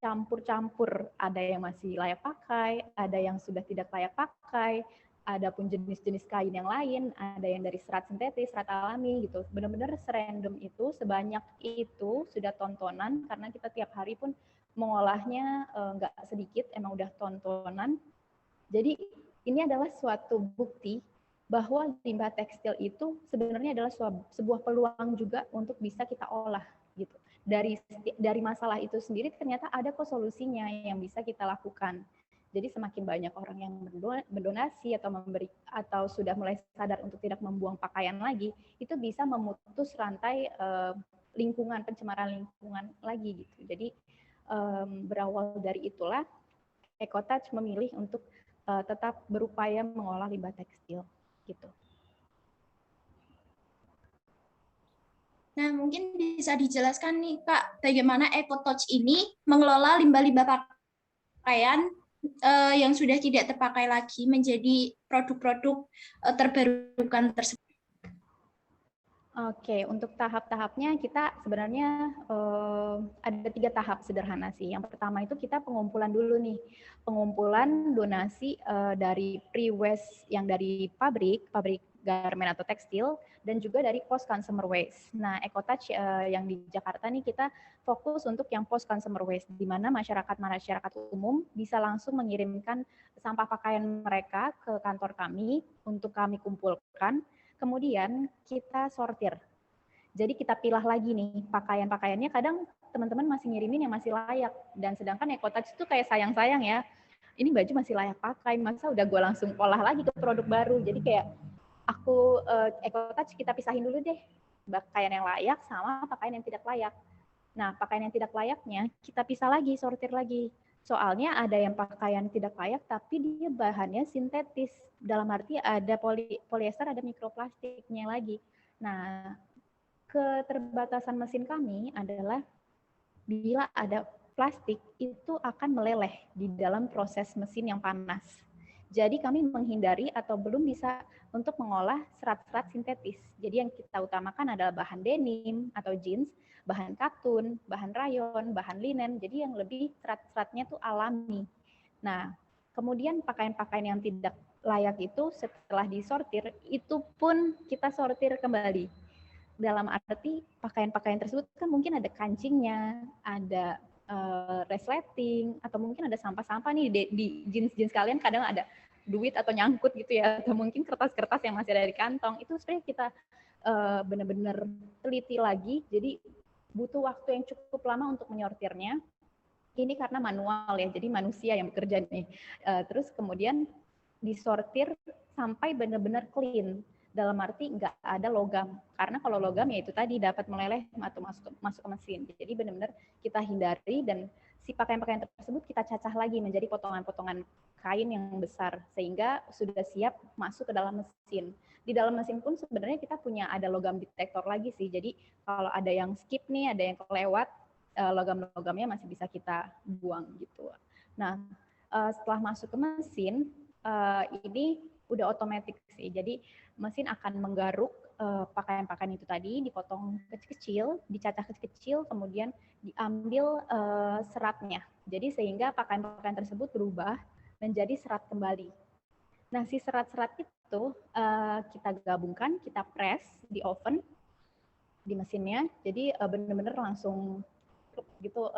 campur-campur, ada yang masih layak pakai, ada yang sudah tidak layak pakai, ada pun jenis-jenis kain yang lain, ada yang dari serat sintetis, serat alami gitu. Benar-benar serandom itu, sebanyak itu sudah tontonan, karena kita tiap hari pun mengolahnya nggak sedikit, emang udah tontonan. Jadi ini adalah suatu bukti bahwa limbah tekstil itu sebenarnya adalah sebuah peluang juga untuk bisa kita olah gitu. Dari masalah itu sendiri ternyata ada kok solusinya yang bisa kita lakukan. Jadi semakin banyak orang yang mendonasi atau memberi atau sudah mulai sadar untuk tidak membuang pakaian lagi, itu bisa memutus rantai lingkungan, pencemaran lingkungan lagi gitu. Jadi berawal dari itulah Ekotouch memilih untuk tetap berupaya mengolah limbah tekstil gitu. Nah, mungkin bisa dijelaskan nih Kak, bagaimana Ekotouch ini mengelola limbah-limbah pakaian yang sudah tidak terpakai lagi menjadi produk-produk terbarukan tersebut. Oke, untuk tahap-tahapnya kita sebenarnya ada 3 tahap sederhana sih. Yang pertama itu kita pengumpulan dulu nih, pengumpulan donasi dari pre-waste yang dari pabrik garment atau tekstil, dan juga dari post consumer waste. Nah, Ekotouch yang di Jakarta nih kita fokus untuk yang post consumer waste, di mana masyarakat umum bisa langsung mengirimkan sampah pakaian mereka ke kantor kami untuk kami kumpulkan. Kemudian kita sortir. Jadi kita pilah lagi nih pakaian-pakaiannya, kadang teman-teman masih ngirimin yang masih layak, dan sedangkan Ekotouch itu kayak sayang-sayang ya, ini baju masih layak pakai, masa udah gue langsung olah lagi ke produk baru. Jadi kayak aku Ekotouch kita pisahin dulu deh pakaian yang layak sama pakaian yang tidak layak. Nah, pakaian yang tidak layaknya kita pisah lagi, sortir lagi. Soalnya ada yang pakaian tidak layak tapi dia bahannya sintetis. Dalam arti ada polyester, ada mikroplastiknya lagi. Nah, keterbatasan mesin kami adalah bila ada plastik itu akan meleleh di dalam proses mesin yang panas. Jadi kami menghindari atau belum bisa untuk mengolah serat-serat sintetis. Jadi yang kita utamakan adalah bahan denim atau jeans, bahan katun, bahan rayon, bahan linen. Jadi yang lebih serat-seratnya tuh alami. Nah, kemudian pakaian-pakaian yang tidak layak itu setelah disortir, itu pun kita sortir kembali. Dalam arti pakaian-pakaian tersebut kan mungkin ada kancingnya, ada resleting, atau mungkin ada sampah-sampah nih di jeans-jeans kalian kadang ada duit atau nyangkut gitu ya, atau mungkin kertas-kertas yang masih ada di kantong. Itu sebenarnya kita benar-benar teliti lagi, jadi butuh waktu yang cukup lama untuk menyortirnya. Ini karena manual ya, jadi manusia yang bekerja nih. Terus kemudian disortir sampai benar-benar clean. Dalam arti nggak ada logam, karena kalau logam ya itu tadi dapat meleleh atau masuk ke mesin. Jadi benar-benar kita hindari, dan si pakaian-pakaian tersebut kita cacah lagi menjadi potongan-potongan kain yang besar sehingga sudah siap masuk ke dalam mesin. Di dalam mesin pun sebenarnya kita punya ada logam detektor lagi sih. Jadi kalau ada yang skip nih, ada yang kelewat, logam-logamnya masih bisa kita buang gitu. Nah, setelah masuk ke mesin ini udah otomatis sih. Jadi mesin akan menggaruk pakaian-pakaian itu tadi, dipotong kecil-kecil, dicacah kecil-kecil, kemudian diambil seratnya. Jadi sehingga pakaian-pakaian tersebut berubah menjadi serat kembali. Nah, si serat-serat itu kita gabungkan, kita press di oven, di mesinnya, jadi benar-benar langsung gitu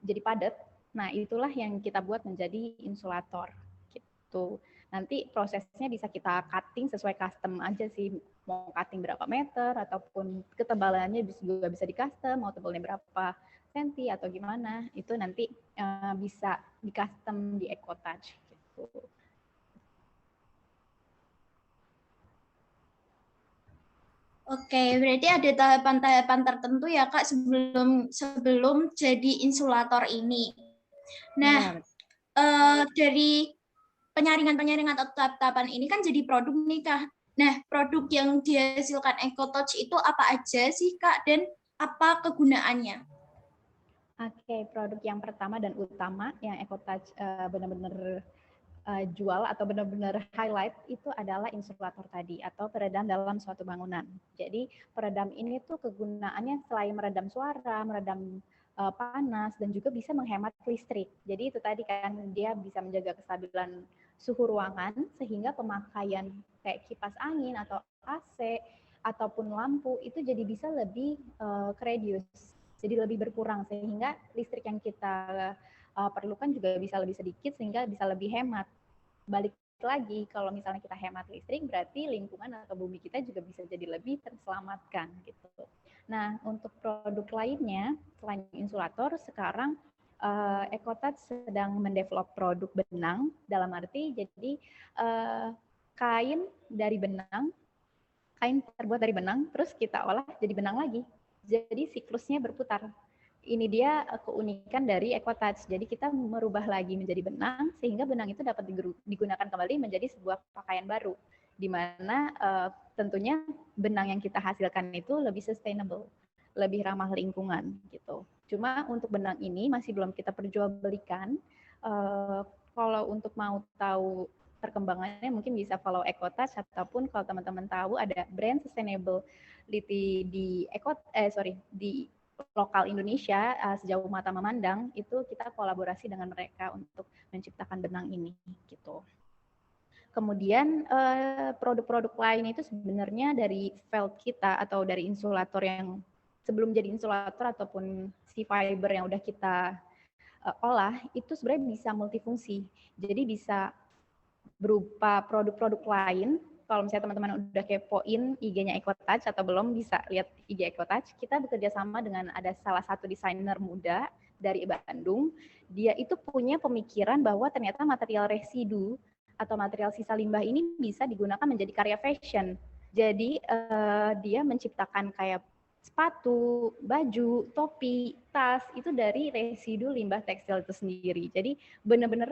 jadi padat. Nah, itulah yang kita buat menjadi insulator gitu. Nanti prosesnya bisa kita cutting sesuai custom aja sih, mau cutting berapa meter ataupun ketebalannya juga bisa di custom, mau tebalnya berapa senti atau gimana, itu nanti bisa di custom di EcoTouch gitu. Oke, berarti ada tahapan-tahapan tertentu ya Kak sebelum jadi insulator ini. Nah, dari penyaringan atau tahap-tahapan ini kan jadi produk nih Kak. Nah, produk yang dihasilkan EcoTouch itu apa aja sih Kak dan apa kegunaannya? Oke, produk yang pertama dan utama yang EcoTouch benar-benar jual atau benar-benar highlight itu adalah insulator tadi atau peredam dalam suatu bangunan. Jadi peredam ini tuh kegunaannya selain meredam suara, meredam panas dan juga bisa menghemat listrik. Jadi itu tadi kan dia bisa menjaga kestabilan suhu ruangan sehingga pemakaian kayak kipas angin atau AC ataupun lampu itu jadi bisa lebih reduce. Jadi lebih berkurang sehingga listrik yang kita perlukan juga bisa lebih sedikit sehingga bisa lebih hemat. Balik lagi, kalau misalnya kita hemat listrik, berarti lingkungan atau bumi kita juga bisa jadi lebih terselamatkan gitu. Nah, untuk produk lainnya selain insulator, sekarang EcoTouch sedang mendevelop produk benang, dalam arti jadi kain dari benang, kain terbuat dari benang, terus kita olah jadi benang lagi. Jadi siklusnya berputar. Ini dia keunikan dari EcoTouch. Jadi kita merubah lagi menjadi benang sehingga benang itu dapat digunakan kembali menjadi sebuah pakaian baru, di mana tentunya benang yang kita hasilkan itu lebih sustainable, lebih ramah lingkungan gitu. Cuma untuk benang ini masih belum kita perjualbelikan. Kalau untuk mau tahu perkembangannya mungkin bisa follow EcoTouch ataupun kalau teman-teman tahu ada brand sustainability di di lokal Indonesia sejauh mata memandang itu kita kolaborasi dengan mereka untuk menciptakan benang ini gitu. Kemudian produk-produk lain itu sebenarnya dari felt kita atau dari insulator yang sebelum jadi insulator ataupun si fiber yang udah kita olah itu sebenarnya bisa multifungsi. Jadi bisa berupa produk-produk lain. Kalau misalnya teman-teman udah kepoin IG-nya EcoTouch atau belum, bisa lihat IG EcoTouch. Kita bekerja sama dengan ada salah satu desainer muda dari Bandung. Dia itu punya pemikiran bahwa ternyata material residu atau material sisa limbah ini bisa digunakan menjadi karya fashion. Jadi dia menciptakan kayak sepatu, baju, topi, tas itu dari residu limbah tekstil itu sendiri. Jadi benar-benar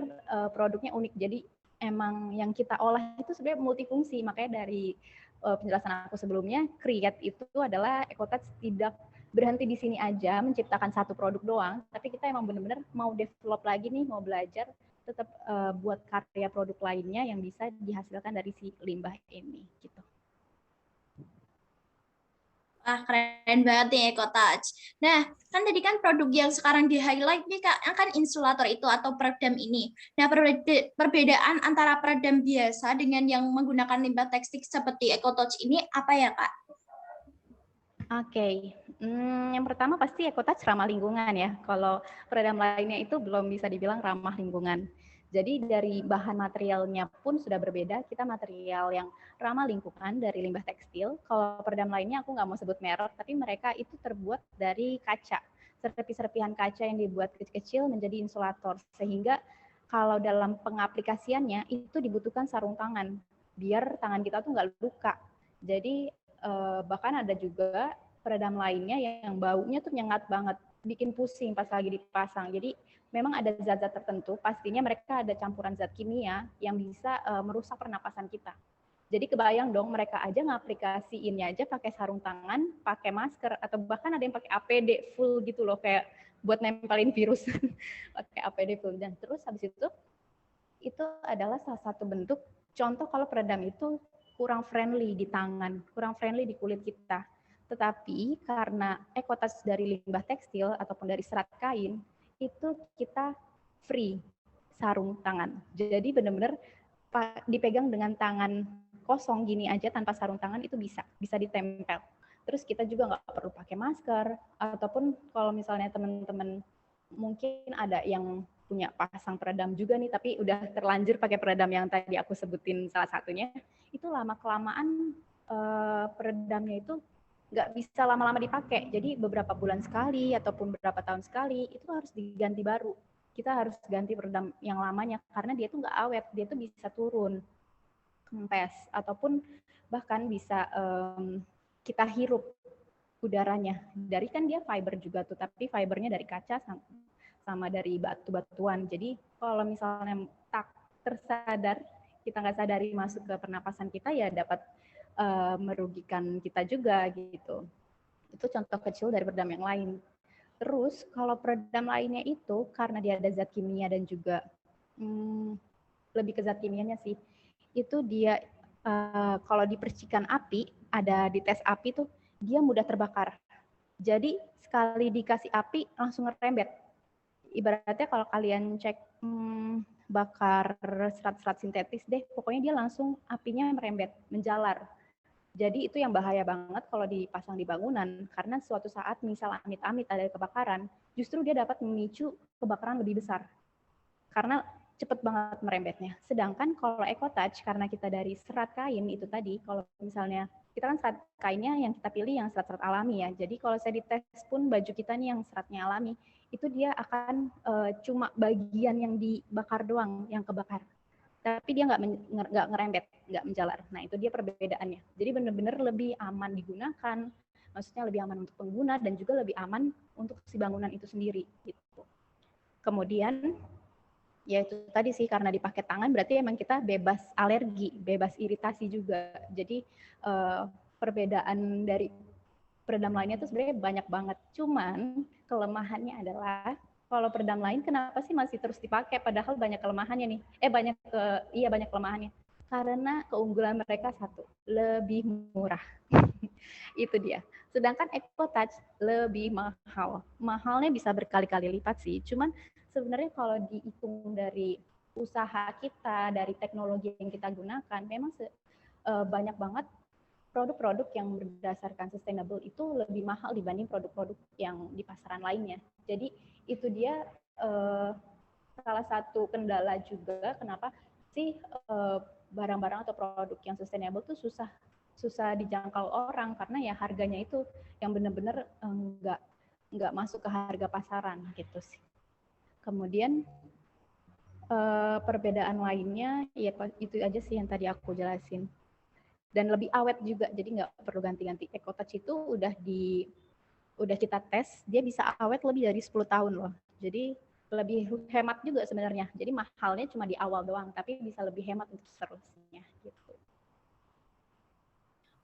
produknya unik. Jadi emang yang kita olah itu sebenarnya multifungsi. Makanya dari penjelasan aku sebelumnya, Create itu adalah EcoTouch tidak berhenti di sini aja menciptakan satu produk doang, tapi kita emang benar-benar mau develop lagi nih, mau belajar tetap buat karya produk lainnya yang bisa dihasilkan dari si limbah ini gitu. Wah, keren banget nih EcoTouch. Nah, kan tadi kan produk yang sekarang di-highlight nih Kak, kan insulator itu atau peredam ini. Nah, perbedaan antara peredam biasa dengan yang menggunakan limbah tekstil seperti EcoTouch ini apa ya Kak? Oke, yang pertama pasti EcoTouch ramah lingkungan ya. Kalau peredam lainnya itu belum bisa dibilang ramah lingkungan. Jadi dari bahan materialnya pun sudah berbeda. Kita material yang ramah lingkungan dari limbah tekstil. Kalau peredam lainnya aku nggak mau sebut merek, tapi mereka itu terbuat dari kaca. Serpihan kaca yang dibuat kecil-kecil menjadi insulator. Sehingga kalau dalam pengaplikasiannya itu dibutuhkan sarung tangan. Biar tangan kita tuh nggak luka. Jadi bahkan ada juga peredam lainnya yang baunya tuh nyengat banget, bikin pusing pas lagi dipasang. Jadi memang ada zat-zat tertentu, pastinya mereka ada campuran zat kimia yang bisa merusak pernapasan kita. Jadi kebayang dong mereka aja ngaplikasiinnya aja pakai sarung tangan, pakai masker, atau bahkan ada yang pakai APD full gitu loh, kayak buat nempelin virus, pakai APD full. Dan terus habis itu adalah salah satu bentuk contoh kalau peredam itu kurang friendly di tangan, kurang friendly di kulit kita. Tetapi karena EcoTouch dari limbah tekstil ataupun dari serat kain, itu kita free sarung tangan. Jadi benar-benar dipegang dengan tangan kosong gini aja tanpa sarung tangan itu bisa ditempel. Terus kita juga nggak perlu pakai masker, ataupun kalau misalnya teman-teman mungkin ada yang punya pasang peredam juga nih, tapi udah terlanjur pakai peredam yang tadi aku sebutin salah satunya, itu lama-kelamaan peredamnya itu nggak bisa lama-lama dipakai. Jadi beberapa bulan sekali ataupun beberapa tahun sekali itu harus diganti baru. Kita harus ganti peredam yang lamanya karena dia tuh nggak awet, dia tuh bisa turun, kempes, ataupun bahkan bisa kita hirup udaranya. Dari kan dia fiber juga tuh, tapi fibernya dari kaca sama dari batu-batuan. Jadi kalau misalnya tak tersadar, kita nggak sadari masuk ke pernapasan kita, ya dapat merugikan kita juga gitu. Itu contoh kecil dari peredam yang lain. Terus kalau peredam lainnya itu karena dia ada zat kimia dan juga lebih ke zat kimianya sih, itu dia kalau di percikan api, ada di tes api tuh dia mudah terbakar. Jadi sekali dikasih api langsung ngerembet. Ibaratnya kalau kalian cek bakar serat-serat sintetis deh, pokoknya dia langsung apinya merembet, menjalar. Jadi itu yang bahaya banget kalau dipasang di bangunan, karena suatu saat misal amit-amit ada kebakaran, justru dia dapat memicu kebakaran lebih besar. Karena cepet banget merembetnya. Sedangkan kalau EcoTouch, karena kita dari serat kain itu tadi, kalau misalnya kita kan serat kainnya yang kita pilih yang serat-serat alami ya. Jadi kalau saya dites pun baju kita nih yang seratnya alami, itu dia akan cuma bagian yang dibakar doang yang kebakar. Tapi dia nggak ngerembet, nggak menjalar. Nah itu dia perbedaannya. Jadi benar-benar lebih aman digunakan, maksudnya lebih aman untuk pengguna dan juga lebih aman untuk si bangunan itu sendiri. Gitu. Kemudian ya itu tadi sih, karena dipakai tangan berarti emang kita bebas alergi, bebas iritasi juga. Jadi perbedaan dari peredam lainnya tuh sebenarnya banyak banget. Cuman kelemahannya adalah kalau peredam lain kenapa sih masih terus dipakai padahal banyak kelemahannya nih. Banyak kelemahannya. Karena keunggulan mereka satu, lebih murah. Itu dia. Sedangkan EcoTouch lebih mahal. Mahalnya bisa berkali-kali lipat sih. Cuman sebenarnya kalau dihitung dari usaha kita, dari teknologi yang kita gunakan, memang banyak banget produk-produk yang berdasarkan sustainable itu lebih mahal dibanding produk-produk yang di pasaran lainnya. Jadi itu dia salah satu kendala juga kenapa sih barang-barang atau produk yang sustainable tuh susah dijangkau orang, karena ya harganya itu yang benar-benar nggak masuk ke harga pasaran gitu sih. Kemudian perbedaan lainnya ya itu aja sih yang tadi aku jelasin. Dan lebih awet juga, jadi nggak perlu ganti-ganti. EcoTouch itu udah kita tes, dia bisa awet lebih dari 10 tahun loh. Jadi lebih hemat juga sebenarnya. Jadi mahalnya cuma di awal doang, tapi bisa lebih hemat untuk seterusnya. Gitu.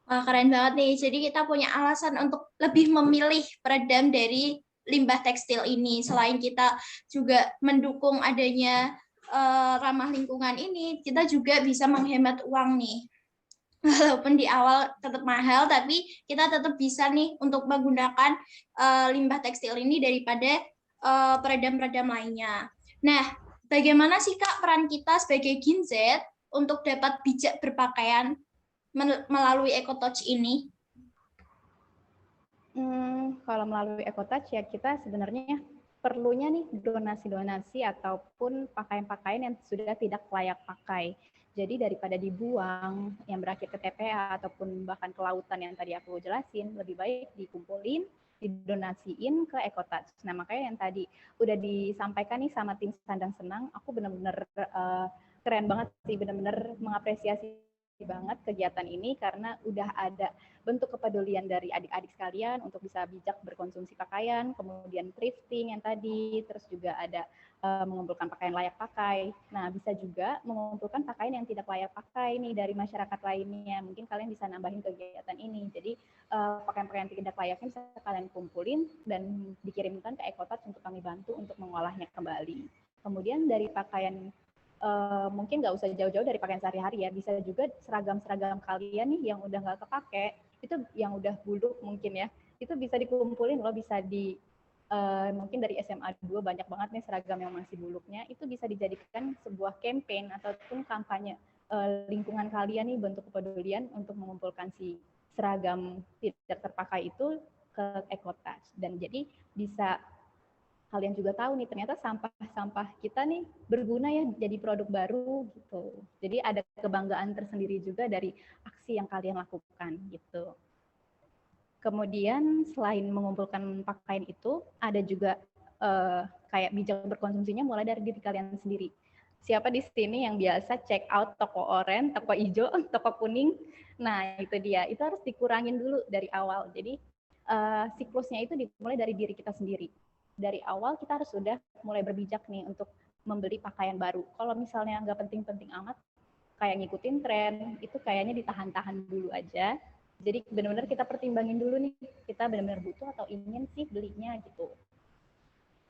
Wah, keren banget nih. Jadi kita punya alasan untuk lebih memilih peredam dari limbah tekstil ini. Selain kita juga mendukung adanya ramah lingkungan ini, kita juga bisa menghemat uang nih. Walaupun di awal tetap mahal, tapi kita tetap bisa nih untuk menggunakan limbah tekstil ini daripada peredam-peredam lainnya. Nah, bagaimana sih Kak peran kita sebagai Gen Z untuk dapat bijak berpakaian melalui EcoTouch ini? Kalau melalui EcoTouch ya kita sebenarnya perlunya nih donasi-donasi ataupun pakaian-pakaian yang sudah tidak layak pakai. Jadi daripada dibuang yang berakhir ke TPA ataupun bahkan ke lautan yang tadi aku jelasin, lebih baik dikumpulin, didonasiin ke EcoTouch. Nah makanya yang tadi udah disampaikan nih sama tim Sandang Senang, aku benar-benar keren banget sih, benar-benar mengapresiasi banget kegiatan ini karena udah ada bentuk kepedulian dari adik-adik sekalian untuk bisa bijak berkonsumsi pakaian, kemudian thrifting yang tadi, terus juga ada mengumpulkan pakaian layak pakai. Nah, bisa juga mengumpulkan pakaian yang tidak layak pakai nih dari masyarakat lainnya. Mungkin kalian bisa nambahin kegiatan ini. Jadi, pakaian-pakaian tidak layaknya bisa kalian kumpulin dan dikirimkan ke EcoTouch untuk kami bantu untuk mengolahnya kembali. Kemudian dari pakaian mungkin nggak usah jauh-jauh dari pakaian sehari-hari ya, bisa juga seragam-seragam kalian nih yang udah nggak kepake, itu yang udah buluk mungkin ya, itu bisa dikumpulin loh, bisa mungkin dari SMA 2 banyak banget nih seragam yang masih buluknya, itu bisa dijadikan sebuah campaign ataupun kampanye lingkungan kalian nih bentuk kepedulian untuk mengumpulkan si seragam tidak terpakai itu ke Ecotouch. Dan jadi bisa kalian juga tahu nih ternyata sampah-sampah kita nih berguna ya jadi produk baru gitu. Jadi ada kebanggaan tersendiri juga dari aksi yang kalian lakukan gitu. Kemudian selain mengumpulkan pakaian itu ada juga kayak bijak berkonsumsinya mulai dari diri kalian sendiri. Siapa di sini yang biasa check out toko oranye, toko hijau, toko kuning? Nah, itu dia. Itu harus dikurangin dulu dari awal. Jadi siklusnya itu dimulai dari diri kita sendiri. Dari awal kita harus sudah mulai berbijak nih untuk membeli pakaian baru. Kalau misalnya nggak penting-penting amat, kayak ngikutin tren, itu kayaknya ditahan-tahan dulu aja. Jadi benar-benar kita pertimbangin dulu nih, kita benar-benar butuh atau ingin sih belinya gitu.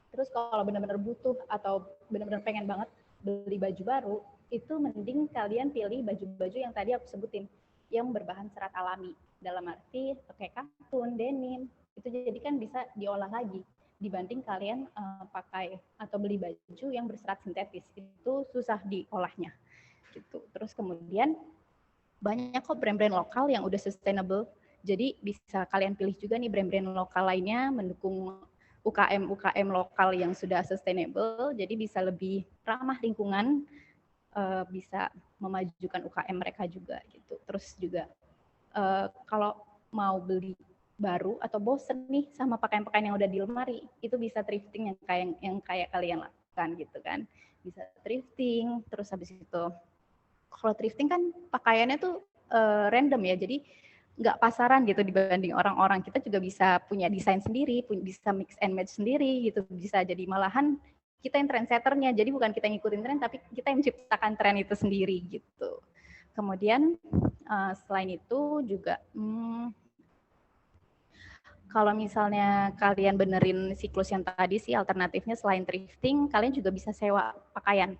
Terus kalau benar-benar butuh atau benar-benar pengen banget beli baju baru, itu mending kalian pilih baju-baju yang tadi aku sebutin, yang berbahan serat alami. Dalam arti pakai katun, denim, itu jadi kan bisa diolah lagi. Dibanding kalian pakai atau beli baju yang berserat sintetis, itu susah diolahnya. Gitu. Terus kemudian banyak kok brand-brand lokal yang udah sustainable. Jadi bisa kalian pilih juga nih brand-brand lokal lainnya mendukung UKM lokal yang sudah sustainable, jadi bisa lebih ramah lingkungan, bisa memajukan UKM mereka juga gitu. Terus juga kalau mau beli baru atau bosen nih sama pakaian-pakaian yang udah di lemari, itu bisa thrifting yang kayak kalian lakukan gitu kan. Bisa thrifting, terus habis itu kalau thrifting kan pakaiannya tuh random ya, jadi nggak pasaran gitu dibanding orang-orang. Kita juga bisa punya desain sendiri, bisa mix and match sendiri gitu, bisa jadi malahan kita yang trendsetternya, jadi bukan kita ngikutin tren tapi kita yang menciptakan tren itu sendiri gitu. Kemudian selain itu juga kalau misalnya kalian benerin siklus yang tadi sih, alternatifnya selain thrifting, kalian juga bisa sewa pakaian.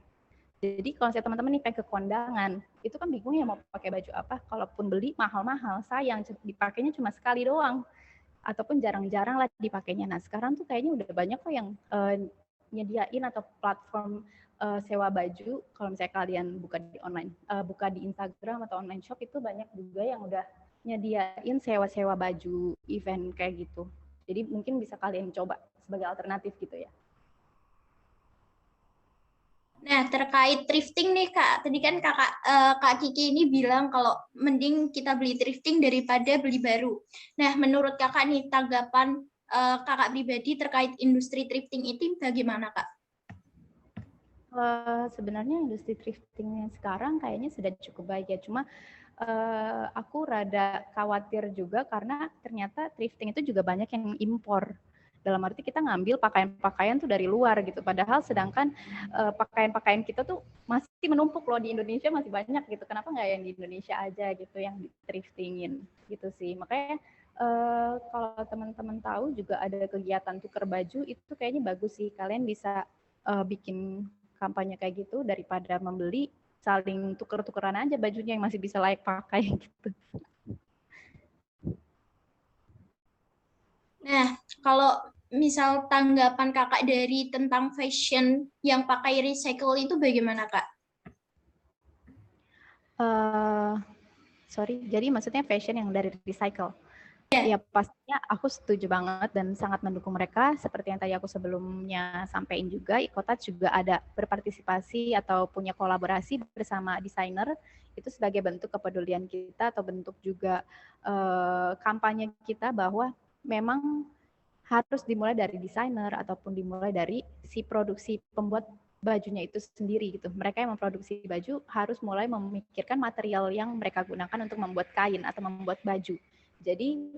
Jadi kalau saya teman-teman nih pengen ke kondangan, itu kan bingung ya mau pakai baju apa. Kalaupun beli mahal-mahal, sayang dipakainya cuma sekali doang. Ataupun jarang-jarang lah dipakainya. Nah sekarang tuh kayaknya udah banyak kok yang nyediain atau platform sewa baju. Kalau misalnya kalian buka di online, buka di Instagram atau online shop, itu banyak juga yang udah nyediain sewa-sewa baju event kayak gitu. Jadi mungkin bisa kalian coba sebagai alternatif gitu ya. Nah, terkait thrifting nih Kak, tadi kan Kak Kiki ini bilang kalau mending kita beli thrifting daripada beli baru. Nah, menurut Kakak nih, tanggapan Kakak pribadi terkait industri thrifting itu bagaimana Kak? Sebenarnya industri thrifting sekarang kayaknya sudah cukup baik ya, cuma aku rada khawatir juga karena ternyata thrifting itu juga banyak yang impor. Dalam arti kita ngambil pakaian-pakaian tuh dari luar gitu, padahal sedangkan pakaian-pakaian kita tuh masih menumpuk loh di Indonesia, masih banyak gitu. Kenapa nggak yang di Indonesia aja gitu yang di thriftingin gitu sih. Makanya kalau teman-teman tahu juga ada kegiatan tukar baju, itu kayaknya bagus sih. Kalian bisa bikin kampanye kayak gitu daripada membeli, saling tuker-tukeran aja bajunya yang masih bisa layak pakai gitu. Nah, kalau misal tanggapan Kakak dari tentang fashion yang pakai recycle itu bagaimana Kak? Sorry, jadi maksudnya fashion yang dari recycle? Ya pastinya aku setuju banget dan sangat mendukung mereka. Seperti yang tadi aku sebelumnya sampaikan juga, Ecotouch juga ada berpartisipasi atau punya kolaborasi bersama desainer. Itu sebagai bentuk kepedulian kita atau bentuk juga kampanye kita bahwa memang harus dimulai dari desainer ataupun dimulai dari si produksi pembuat bajunya itu sendiri gitu. Mereka yang memproduksi baju harus mulai memikirkan material yang mereka gunakan untuk membuat kain atau membuat baju. Jadi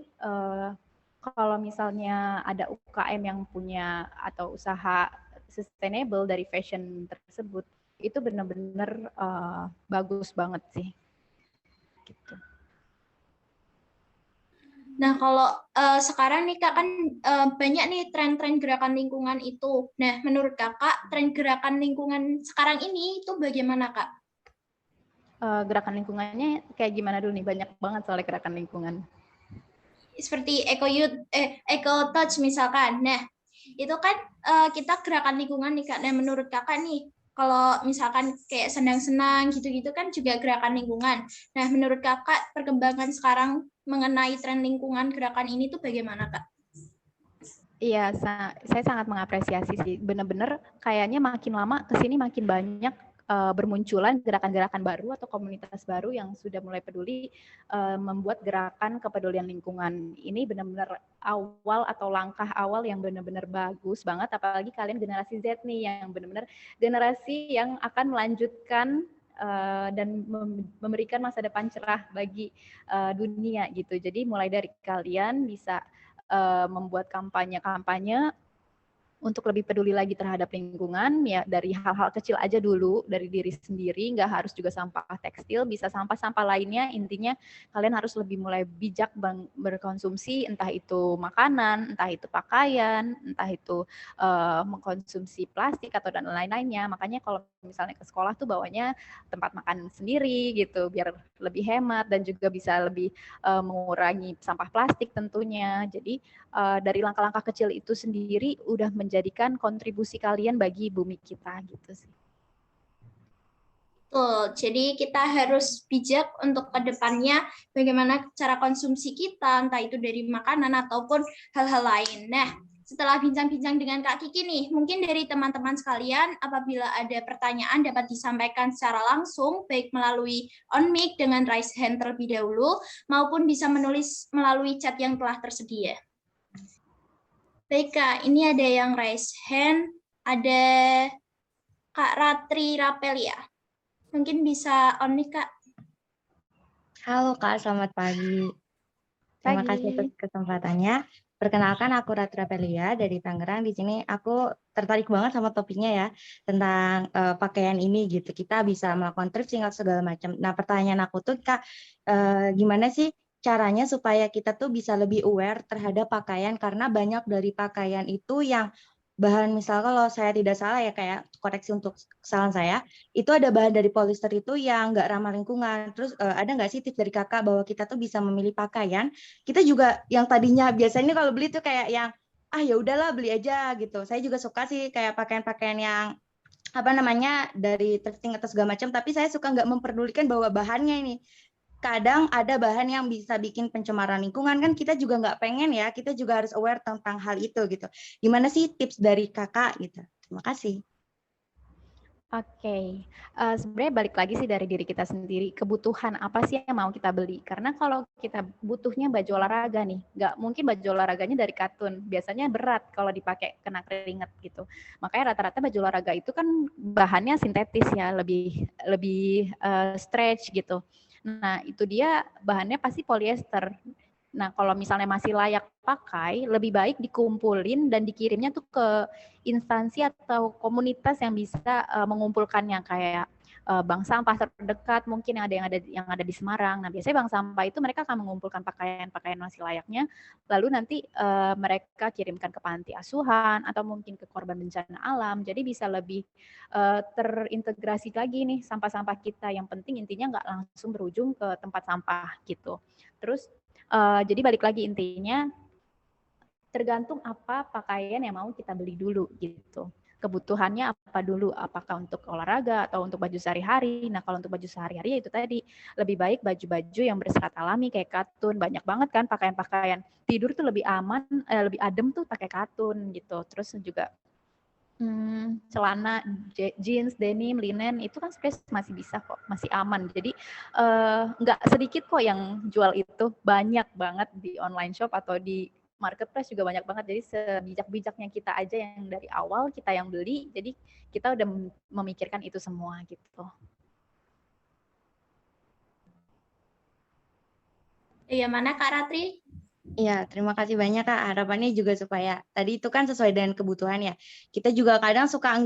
kalau misalnya ada UKM yang punya atau usaha sustainable dari fashion tersebut, itu benar-benar bagus banget sih. Gitu. Nah, kalau sekarang nih Kak kan banyak nih tren-tren gerakan lingkungan itu. Nah, menurut Kakak tren gerakan lingkungan sekarang ini itu bagaimana Kak? Gerakan lingkungannya kayak gimana dulu nih? Banyak banget soal gerakan lingkungan. Seperti Ecotouch misalkan. Nah, itu kan kita gerakan lingkungan nih Kak. Nah, menurut Kakak nih, Kalau misalkan kayak senang-senang gitu-gitu kan juga gerakan lingkungan. Nah, menurut Kakak perkembangan sekarang mengenai tren lingkungan gerakan ini tuh bagaimana, Kak? Iya, saya sangat mengapresiasi sih. Benar-benar kayaknya makin lama ke sini makin banyak bermunculan gerakan-gerakan baru atau komunitas baru yang sudah mulai peduli membuat gerakan kepedulian lingkungan. Ini benar-benar awal atau langkah awal yang benar-benar bagus banget, apalagi kalian generasi Z nih yang benar-benar generasi yang akan melanjutkan dan memberikan masa depan cerah bagi dunia gitu. Jadi mulai dari kalian bisa membuat kampanye-kampanye untuk lebih peduli lagi terhadap lingkungan, ya dari hal-hal kecil aja dulu, dari diri sendiri, nggak harus juga sampah tekstil, bisa sampah-sampah lainnya, intinya kalian harus lebih mulai bijak berkonsumsi, entah itu makanan, entah itu pakaian, entah itu mengkonsumsi plastik atau dan lain-lainnya. Makanya kalau misalnya ke sekolah tuh bawanya tempat makan sendiri gitu, biar lebih hemat dan juga bisa lebih mengurangi sampah plastik tentunya. Jadi dari langkah-langkah kecil itu sendiri udah menjadikan kontribusi kalian bagi bumi kita gitu sih. Betul, jadi kita harus bijak untuk ke depannya bagaimana cara konsumsi kita, entah itu dari makanan ataupun hal-hal lain. Nah, setelah bincang-bincang dengan Kak Kiki nih, mungkin dari teman-teman sekalian apabila ada pertanyaan dapat disampaikan secara langsung, baik melalui on mic dengan raise hand terlebih dahulu, maupun bisa menulis melalui chat yang telah tersedia. Baik Kak, ini ada yang raise hand, ada Kak Ratri Rapelia. Mungkin bisa on mic, Kak. Halo Kak, selamat pagi. Terima kasih atas kesempatannya. Perkenalkan, aku Ratra Pelia dari Tangerang. Di sini aku tertarik banget sama topiknya ya, tentang pakaian ini gitu. Kita bisa melakukan thrifting atau segala macam. Nah, pertanyaan aku tuh Kak, gimana sih caranya supaya kita tuh bisa lebih aware terhadap pakaian, karena banyak dari pakaian itu yang bahan, misal kalau saya tidak salah ya, kayak koreksi untuk kesalahan saya, itu ada bahan dari polyester itu yang nggak ramah lingkungan. Terus ada nggak sih tips dari Kakak bahwa kita tuh bisa memilih pakaian, kita juga yang tadinya biasanya kalau beli tuh kayak yang ya udahlah beli aja gitu. Saya juga suka sih kayak pakaian-pakaian yang apa namanya dari thrifting atau segala macam, tapi saya suka nggak memperdulikan bahwa bahannya ini kadang ada bahan yang bisa bikin pencemaran lingkungan, kan kita juga nggak pengen ya, kita juga harus aware tentang hal itu gitu. Gimana sih tips dari Kakak gitu? Terima kasih. Oke, sebenarnya balik lagi sih dari diri kita sendiri, kebutuhan apa sih yang mau kita beli. Karena kalau kita butuhnya baju olahraga nih, nggak mungkin baju olahraganya dari katun. Biasanya berat kalau dipakai kena keringat gitu. Makanya rata-rata baju olahraga itu kan bahannya sintetis ya, lebih stretch gitu. Nah, itu dia bahannya pasti polyester. Nah, kalau misalnya masih layak pakai, lebih baik dikumpulin dan dikirimnya tuh ke instansi atau komunitas yang bisa mengumpulkannya, kayak bank sampah terdekat mungkin yang ada di Semarang. Nah, biasanya bank sampah itu mereka akan mengumpulkan pakaian-pakaian masih layaknya, lalu nanti mereka kirimkan ke panti asuhan atau mungkin ke korban bencana alam. Jadi bisa lebih terintegrasi lagi nih sampah-sampah kita. Yang penting intinya nggak langsung berujung ke tempat sampah gitu. Terus jadi balik lagi intinya tergantung apa pakaian yang mau kita beli dulu gitu. Kebutuhannya apa dulu, apakah untuk olahraga atau untuk baju sehari-hari. Nah, kalau untuk baju sehari-hari ya itu tadi, lebih baik baju-baju yang berserat alami kayak katun. Banyak banget kan pakaian-pakaian tidur tuh lebih aman, lebih adem tuh pakai katun gitu. Terus juga celana jeans, denim, linen itu kan space masih bisa kok, masih aman. Jadi nggak sedikit kok yang jual itu, banyak banget di online shop atau di marketplace juga banyak banget. Jadi sebijak-bijaknya kita aja yang dari awal kita yang beli, jadi kita udah memikirkan itu semua gitu. Iya, mana Kak Ratri? Iya, terima kasih banyak Kak. Harapannya juga supaya tadi itu kan sesuai dengan kebutuhan ya. Kita juga kadang suka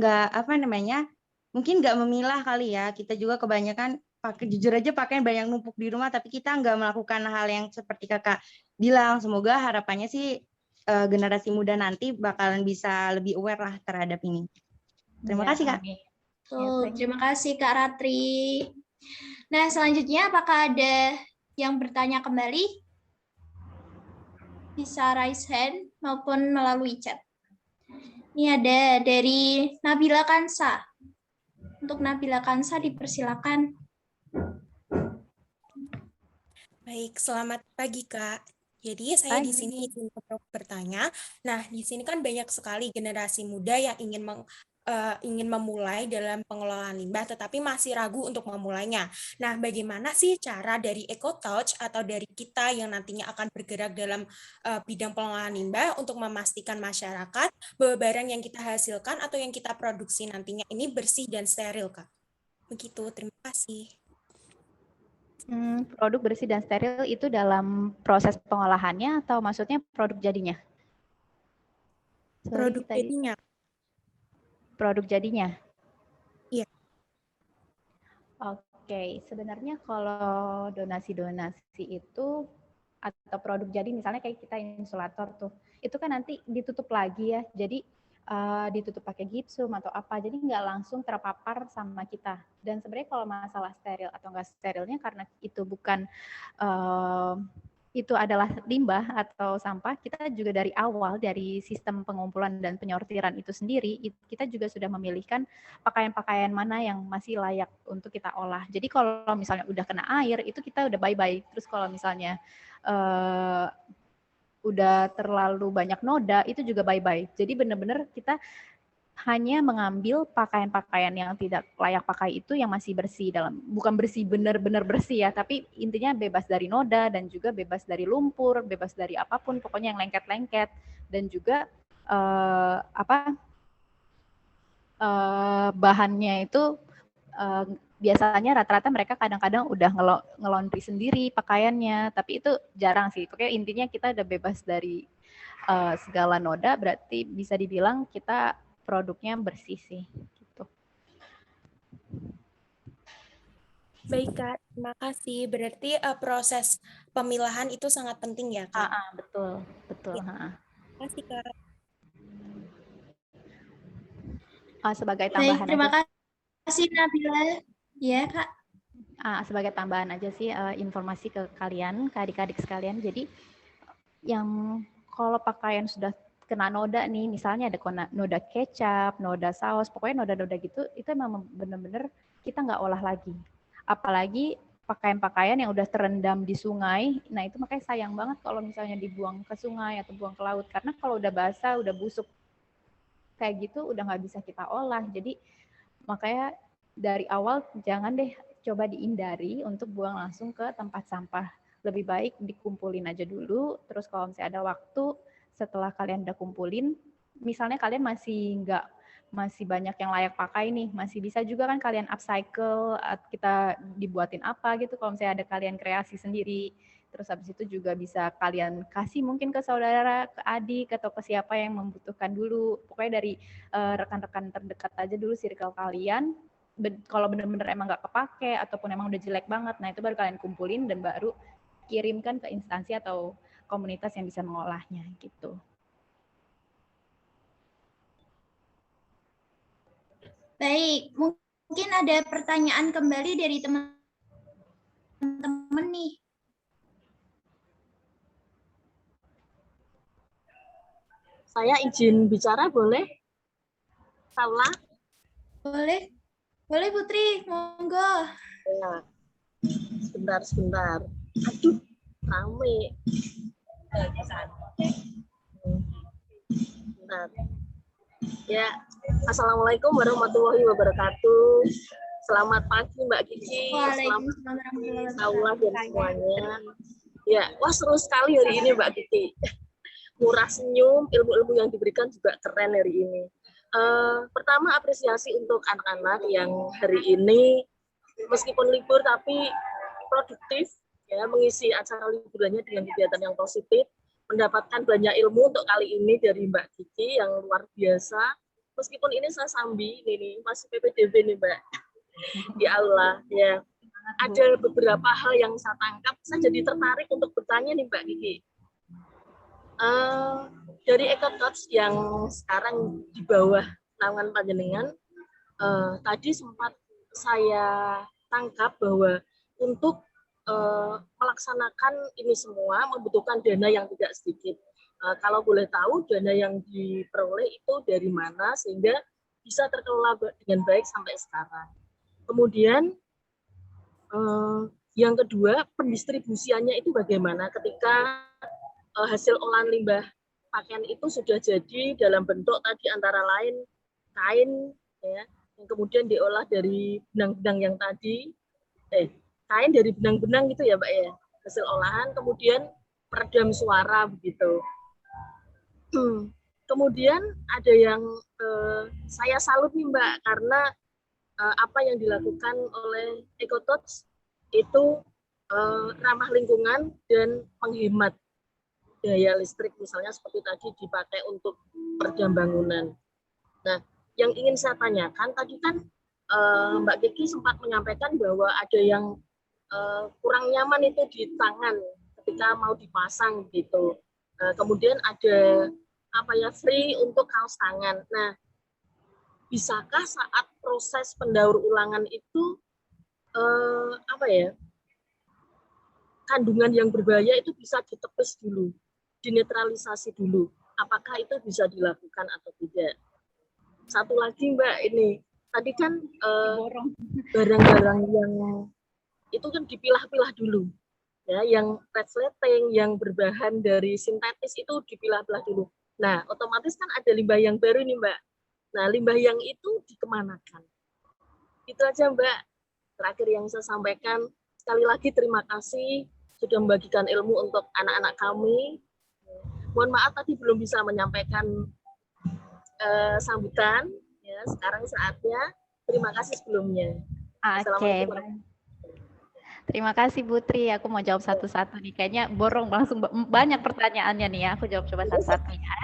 mungkin nggak memilah kali ya. Kita juga kebanyakan jujur aja pakaian banyak numpuk di rumah, tapi kita nggak melakukan hal yang seperti Kakak bilang. Semoga harapannya sih generasi muda nanti bakalan bisa lebih aware lah terhadap ini. Terima kasih Kak. Terima kasih Kak Ratri. Nah, selanjutnya apakah ada yang bertanya kembali? Bisa raise hand maupun melalui chat. Ini ada dari Nabila Kansa. Untuk Nabila Kansa dipersilakan. Baik, selamat pagi Kak. Jadi saya di sini izin bertanya. Nah, di sini kan banyak sekali generasi muda yang ingin memulai dalam pengelolaan limbah, tetapi masih ragu untuk memulainya. Nah, bagaimana sih cara dari EcoTouch atau dari kita yang nantinya akan bergerak dalam bidang pengelolaan limbah untuk memastikan masyarakat bahwa barang yang kita hasilkan atau yang kita produksi nantinya ini bersih dan steril, Kak? Begitu, terima kasih. Produk bersih dan steril itu dalam proses pengolahannya atau maksudnya produk jadinya? Produk jadinya. Produk jadinya? Iya. Oke, sebenarnya kalau donasi-donasi itu atau produk jadi misalnya kayak kita insulator tuh, itu kan nanti ditutup lagi ya, jadi ditutup pakai gipsum atau apa, jadi nggak langsung terpapar sama kita. Dan sebenarnya kalau masalah steril atau nggak sterilnya karena itu bukan itu adalah limbah atau sampah, kita juga dari awal dari sistem pengumpulan dan penyortiran itu sendiri, kita juga sudah memilihkan pakaian-pakaian mana yang masih layak untuk kita olah. Jadi kalau misalnya udah kena air, itu kita udah bye-bye. Terus kalau misalnya udah terlalu banyak noda, itu juga bye-bye. Jadi benar-benar kita hanya mengambil pakaian-pakaian yang tidak layak pakai itu yang masih bersih, bukan bersih benar-benar bersih ya, tapi intinya bebas dari noda dan juga bebas dari lumpur, bebas dari apapun, pokoknya yang lengket-lengket, dan juga bahannya itu biasanya rata-rata mereka kadang-kadang udah ngelondri sendiri pakaiannya, tapi itu jarang sih. Pokoknya intinya kita udah bebas dari segala noda, berarti bisa dibilang kita produknya bersih sih. Gitu. Baik Kak, terima kasih. Berarti proses pemilahan itu sangat penting ya Kak? Betul, betul. Ya. Terima kasih Kak. Sebagai tambahan terima aja. kasih Nabila. Ya Kak. Sebagai tambahan aja sih informasi ke kalian, ke adik-adik sekalian. Jadi yang kalau pakaian sudah kena noda nih, misalnya ada noda kecap, noda saus, pokoknya noda-noda gitu, itu emang benar-benar kita nggak olah lagi. Apalagi pakaian-pakaian yang udah terendam di sungai, nah itu makanya sayang banget kalau misalnya dibuang ke sungai atau buang ke laut, karena kalau udah basah, udah busuk kayak gitu, udah nggak bisa kita olah. Jadi makanya dari awal jangan deh coba dihindari untuk buang langsung ke tempat sampah. Lebih baik dikumpulin aja dulu, terus kalau misalnya ada waktu, setelah kalian udah kumpulin, misalnya kalian masih banyak yang layak pakai nih, masih bisa juga kan kalian upcycle, kita dibuatin apa gitu, kalau misalnya ada kalian kreasi sendiri, terus habis itu juga bisa kalian kasih mungkin ke saudara, ke adik, atau ke siapa yang membutuhkan dulu, pokoknya dari rekan-rekan terdekat aja dulu circle kalian, kalau benar-benar emang nggak kepake, ataupun emang udah jelek banget, nah itu baru kalian kumpulin dan baru kirimkan ke instansi atau komunitas yang bisa mengolahnya gitu. Baik, mungkin ada pertanyaan kembali dari teman-teman nih. Saya izin bicara, boleh? Saula? Boleh. Boleh Putri, monggo. Ya. Sebentar. Aduh, rame. Bentar. Ya, Assalamualaikum warahmatullahi wabarakatuh. Selamat pagi Mbak Kiki. Selamat pagi Saula dan semuanya. Ya, wah seru sekali hari ini Mbak Kiki. Murah senyum, ilmu-ilmu yang diberikan juga keren hari ini. Pertama apresiasi untuk anak-anak yang hari ini meskipun libur tapi produktif ya, mengisi acara liburannya dengan kegiatan yang positif, mendapatkan banyak ilmu untuk kali ini dari Mbak Kiki yang luar biasa. Meskipun ini saya sambi ini masih PPDB nih Mbak di aula ya. Ada beberapa hal yang saya tangkap, saya jadi tertarik untuk bertanya nih Mbak Kiki. Dari EcoTouch yang sekarang di bawah naungan panjenengan, tadi sempat saya tangkap bahwa untuk melaksanakan ini semua membutuhkan dana yang tidak sedikit. Kalau boleh tahu dana yang diperoleh itu dari mana sehingga bisa terkelola dengan baik sampai sekarang. Kemudian yang kedua, pendistribusiannya itu bagaimana ketika hasil olahan limbah pakaian itu sudah jadi dalam bentuk tadi antara lain kain, ya, yang kemudian diolah dari benang-benang yang tadi, kain dari benang-benang gitu ya Mbak ya, hasil olahan, kemudian peredam suara begitu. Kemudian ada yang saya salut nih Mbak, karena apa yang dilakukan oleh EcoTouch itu ramah lingkungan dan menghemat daya listrik, misalnya seperti tadi dipakai untuk peredam bangunan. Nah, yang ingin saya tanyakan tadi kan Mbak Kiki sempat menyampaikan bahwa ada yang kurang nyaman itu di tangan ketika mau dipasang gitu. Kemudian ada free untuk kaos tangan. Nah, bisakah saat proses pendaur ulangan itu kandungan yang berbahaya itu bisa ditepis dulu, dinetralisasi dulu. Apakah itu bisa dilakukan atau tidak? Satu lagi Mbak, ini tadi kan barang-barang yang itu kan dipilah-pilah dulu, ya, yang resleting, yang berbahan dari sintetis itu dipilah-pilah dulu. Nah, otomatis kan ada limbah yang baru nih Mbak. Nah, limbah yang itu dikemanakan? Itu aja Mbak. Terakhir yang saya sampaikan, sekali lagi terima kasih sudah membagikan ilmu untuk anak-anak kami. Mohon maaf tadi belum bisa menyampaikan sambutan. Ya, sekarang saatnya. Terima kasih sebelumnya. Oke. Terima kasih Putri. Aku mau jawab satu-satu nih. Kayaknya borong langsung banyak pertanyaannya nih ya. Aku jawab coba satu-satu ya.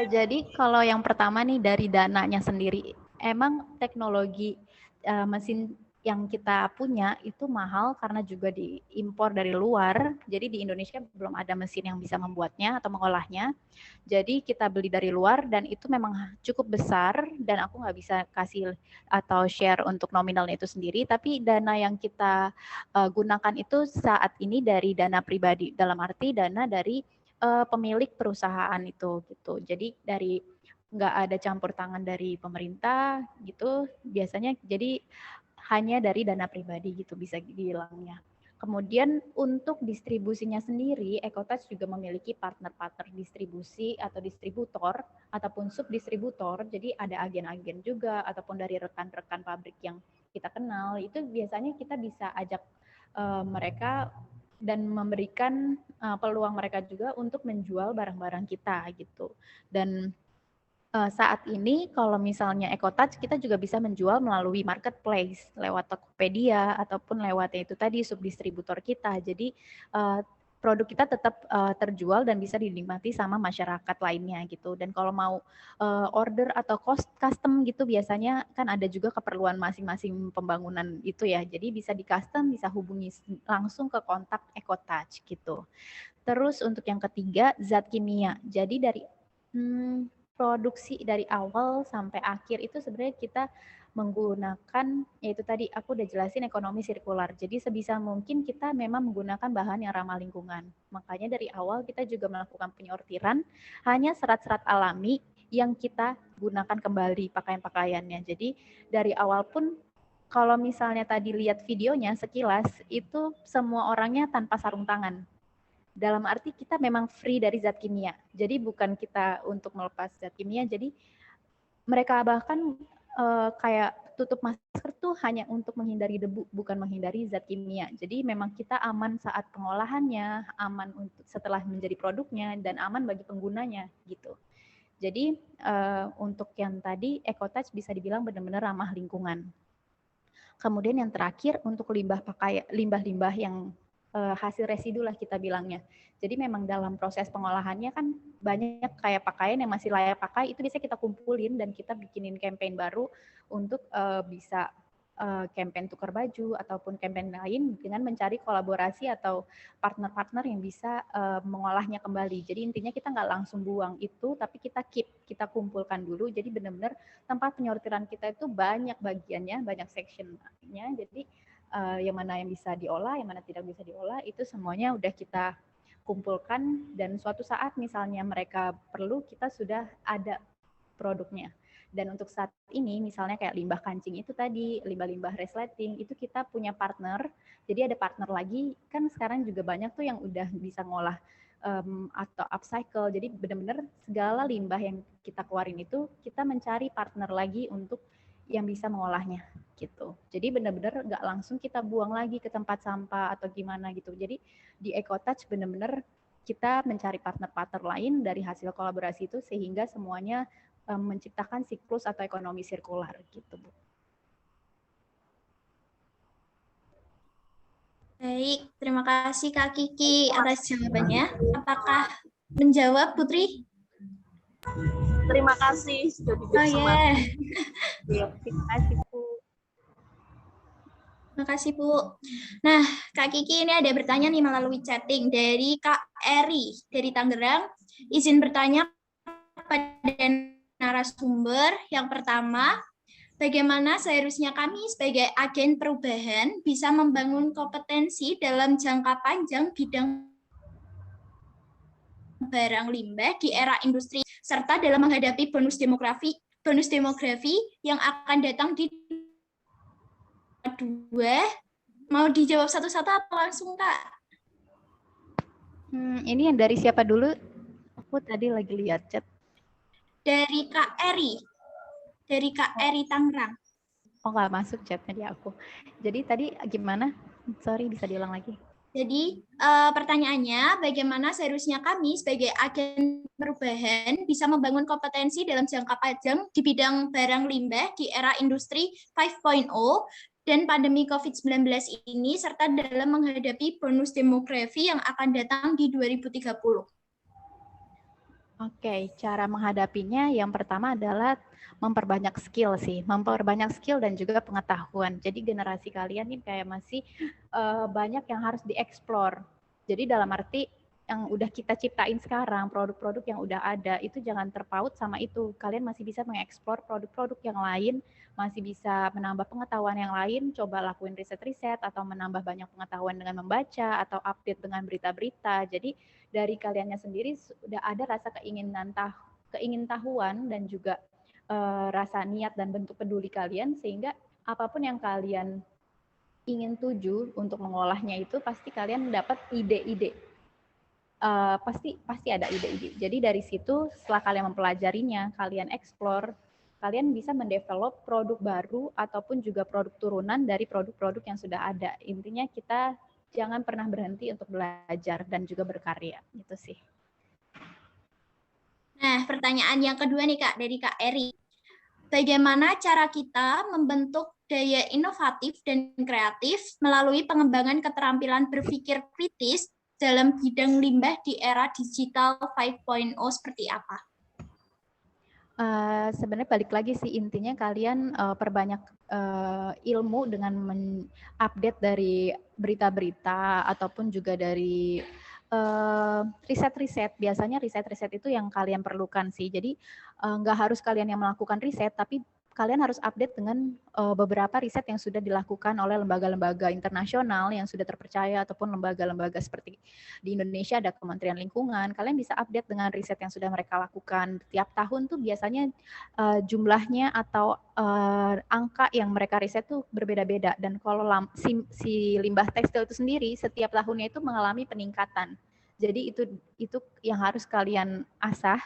Jadi kalau yang pertama nih dari dananya sendiri, emang teknologi mesin yang kita punya itu mahal karena juga diimpor dari luar. Jadi di Indonesia belum ada mesin yang bisa membuatnya atau mengolahnya. Jadi kita beli dari luar dan itu memang cukup besar dan aku nggak bisa kasih atau share untuk nominalnya itu sendiri. Tapi dana yang kita gunakan itu saat ini dari dana pribadi, dalam arti dana dari pemilik perusahaan itu gitu. Jadi dari nggak ada campur tangan dari pemerintah gitu. Biasanya jadi hanya dari dana pribadi gitu bisa dibilangnya. Kemudian untuk distribusinya sendiri, EcoTouch juga memiliki partner-partner distribusi atau distributor ataupun subdistributor. Jadi ada agen-agen juga ataupun dari rekan-rekan pabrik yang kita kenal. Itu biasanya kita bisa ajak mereka dan memberikan peluang mereka juga untuk menjual barang-barang kita gitu. Dan saat ini kalau misalnya EcoTouch kita juga bisa menjual melalui marketplace lewat Tokopedia ataupun lewatnya itu tadi subdistributor kita. Jadi produk kita tetap terjual dan bisa dinikmati sama masyarakat lainnya gitu. Dan kalau mau order atau custom gitu biasanya kan ada juga keperluan masing-masing pembangunan itu ya. Jadi bisa di custom, bisa hubungi langsung ke kontak EcoTouch gitu. Terus untuk yang ketiga zat kimia. Jadi dari produksi dari awal sampai akhir itu sebenarnya kita menggunakan, yaitu tadi aku udah jelasin ekonomi sirkular. Jadi sebisa mungkin kita memang menggunakan bahan yang ramah lingkungan. Makanya dari awal kita juga melakukan penyortiran hanya serat-serat alami yang kita gunakan kembali pakaian-pakaiannya. Jadi dari awal pun kalau misalnya tadi lihat videonya sekilas itu semua orangnya tanpa sarung tangan. Dalam arti kita memang free dari zat kimia. Jadi bukan kita untuk melepas zat kimia. Jadi mereka bahkan kayak tutup masker tuh hanya untuk menghindari debu, bukan menghindari zat kimia. Jadi memang kita aman saat pengolahannya, aman untuk setelah menjadi produknya, dan aman bagi penggunanya gitu. Jadi untuk yang tadi EcoTouch bisa dibilang benar-benar ramah lingkungan. Kemudian yang terakhir untuk limbah-limbah yang hasil residu lah kita bilangnya. Jadi memang dalam proses pengolahannya kan banyak kayak pakaian yang masih layak pakai, itu bisa kita kumpulin dan kita bikinin campaign baru untuk bisa campaign tukar baju ataupun campaign lain dengan mencari kolaborasi atau partner-partner yang bisa mengolahnya kembali. Jadi intinya kita nggak langsung buang itu, tapi kita kita kumpulkan dulu. Jadi benar-benar tempat penyortiran kita itu banyak bagiannya, banyak sectionnya. Jadi yang mana yang bisa diolah, yang mana tidak bisa diolah, itu semuanya udah kita kumpulkan dan suatu saat misalnya mereka perlu, kita sudah ada produknya. Dan untuk saat ini misalnya kayak limbah kancing itu tadi, limbah-limbah resleting, itu kita punya partner. Jadi ada partner lagi, kan sekarang juga banyak tuh yang udah bisa ngolah atau upcycle. Jadi benar-benar segala limbah yang kita keluarin itu kita mencari partner lagi untuk yang bisa mengolahnya gitu. Jadi benar-benar nggak langsung kita buang lagi ke tempat sampah atau gimana gitu. Jadi di EcoTouch benar-benar kita mencari partner-partner lain dari hasil kolaborasi itu sehingga semuanya menciptakan siklus atau ekonomi sirkular gitu, Bu. Baik, terima kasih Kak Kiki atas jawabannya. Apakah menjawab Putri? Terima kasih sudah diberi kesempatan. Terima kasih, Bu. Terima kasih, Bu. Nah, Kak Kiki ini ada bertanya nih melalui chatting dari Kak Eri dari Tangerang. Izin bertanya pada narasumber. Yang pertama, bagaimana seharusnya kami sebagai agen perubahan bisa membangun kompetensi dalam jangka panjang bidang barang limbah di era industri serta dalam menghadapi bonus demografi yang akan datang di dua. Mau dijawab satu-satu atau langsung, Kak? Ini yang dari siapa dulu? Aku tadi lagi lihat chat. Dari Kak Eri. Dari Kak Eri Tangerang. Oh, nggak masuk chatnya di aku. Jadi tadi gimana? Sorry, bisa diulang lagi. Jadi pertanyaannya, bagaimana seharusnya kami sebagai agen perubahan bisa membangun kompetensi dalam jangka panjang di bidang barang limbah di era industri 5.0 dan pandemi COVID-19 ini, serta dalam menghadapi bonus demografi yang akan datang di 2030. Oke, cara menghadapinya yang pertama adalah memperbanyak skill sih, memperbanyak skill dan juga pengetahuan. Jadi generasi kalian nih kayak masih banyak yang harus dieksplor. Jadi dalam arti yang udah kita ciptain sekarang, produk-produk yang udah ada, itu jangan terpaut sama itu. Kalian masih bisa mengeksplor produk-produk yang lain, masih bisa menambah pengetahuan yang lain, coba lakuin riset-riset atau menambah banyak pengetahuan dengan membaca atau update dengan berita-berita. Jadi dari kaliannya sendiri sudah ada rasa keingintahuan dan juga rasa niat dan bentuk peduli kalian, sehingga apapun yang kalian ingin tuju untuk mengolahnya itu pasti kalian dapat ide-ide. Pasti ada ide-ide. Jadi dari situ setelah kalian mempelajarinya, kalian explore, kalian bisa mendevelop produk baru ataupun juga produk turunan dari produk-produk yang sudah ada. Intinya kita jangan pernah berhenti untuk belajar dan juga berkarya, gitu sih. Nah, pertanyaan yang kedua nih Kak, dari Kak Eri. Bagaimana cara kita membentuk daya inovatif dan kreatif melalui pengembangan keterampilan berpikir kritis dalam bidang limbah di era digital 5.0 seperti apa? Sebenarnya balik lagi sih, intinya kalian perbanyak ilmu dengan mengupdate dari berita-berita ataupun juga dari riset-riset. Biasanya riset-riset itu yang kalian perlukan sih. Jadi nggak harus kalian yang melakukan riset, tapi kalian harus update dengan beberapa riset yang sudah dilakukan oleh lembaga-lembaga internasional yang sudah terpercaya ataupun lembaga-lembaga seperti di Indonesia ada Kementerian Lingkungan. Kalian bisa update dengan riset yang sudah mereka lakukan. Tiap tahun tuh biasanya jumlahnya atau angka yang mereka riset tuh berbeda-beda. Dan kalau si limbah tekstil itu sendiri setiap tahunnya itu mengalami peningkatan. Jadi itu yang harus kalian asah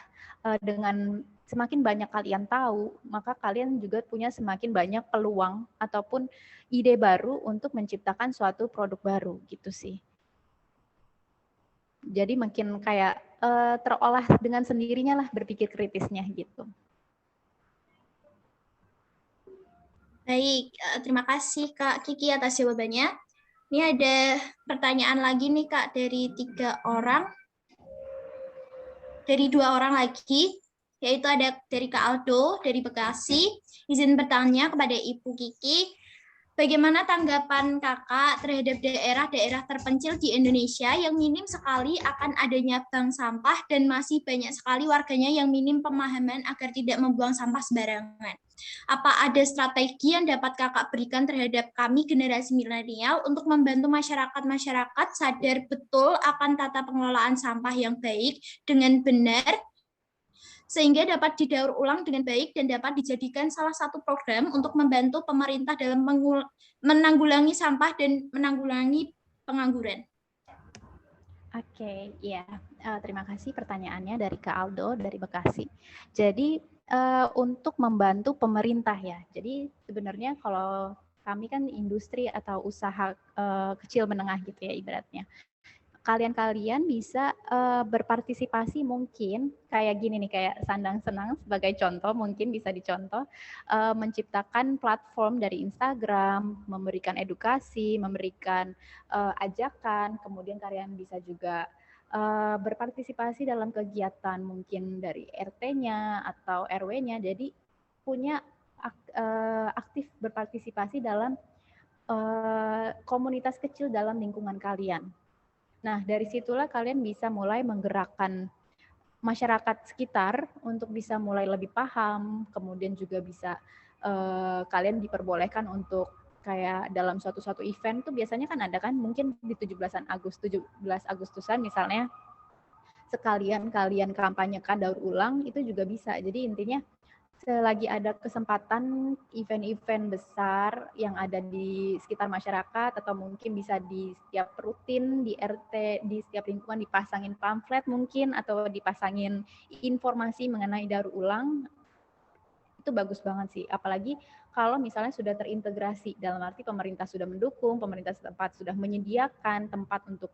dengan semakin banyak kalian tahu, maka kalian juga punya semakin banyak peluang ataupun ide baru untuk menciptakan suatu produk baru gitu sih. Jadi makin kayak terolah dengan sendirinya lah berpikir kritisnya gitu. Baik, terima kasih Kak Kiki atas jawabannya. Ini ada pertanyaan lagi nih Kak dari 3 orang. Dari 2 orang lagi, yaitu ada dari Kak Aldo dari Bekasi. Izin bertanya kepada Ibu Kiki, bagaimana tanggapan Kakak terhadap daerah-daerah terpencil di Indonesia yang minim sekali akan adanya bank sampah dan masih banyak sekali warganya yang minim pemahaman agar tidak membuang sampah sembarangan? Apa ada strategi yang dapat Kakak berikan terhadap kami generasi milenial untuk membantu masyarakat sadar betul akan tata pengelolaan sampah yang baik dengan benar, sehingga dapat didaur ulang dengan baik dan dapat dijadikan salah satu program untuk membantu pemerintah dalam menanggulangi sampah dan menanggulangi pengangguran. Oke, ya. Terima kasih pertanyaannya dari Kak Aldo dari Bekasi. Jadi untuk membantu pemerintah ya. Jadi sebenarnya kalau kami kan industri atau usaha kecil menengah gitu ya ibaratnya. Kalian bisa berpartisipasi mungkin kayak gini nih, kayak Sandang Senang sebagai contoh, mungkin bisa dicontoh menciptakan platform dari Instagram, memberikan edukasi, memberikan ajakan, kemudian kalian bisa juga berpartisipasi dalam kegiatan mungkin dari RT-nya atau RW-nya, jadi punya aktif berpartisipasi dalam komunitas kecil dalam lingkungan kalian. Nah, dari situlah kalian bisa mulai menggerakkan masyarakat sekitar untuk bisa mulai lebih paham, kemudian juga bisa kalian diperbolehkan untuk kayak dalam suatu event tuh biasanya kan ada kan mungkin di 17 Agustusan misalnya sekalian kalian kampanyekan daur ulang itu juga bisa. Jadi intinya selagi ada kesempatan event-event besar yang ada di sekitar masyarakat atau mungkin bisa di setiap rutin di RT, di setiap lingkungan dipasangin pamflet mungkin atau dipasangin informasi mengenai daur ulang, itu bagus banget sih. Apalagi kalau misalnya sudah terintegrasi, dalam arti pemerintah sudah mendukung, pemerintah setempat sudah menyediakan tempat untuk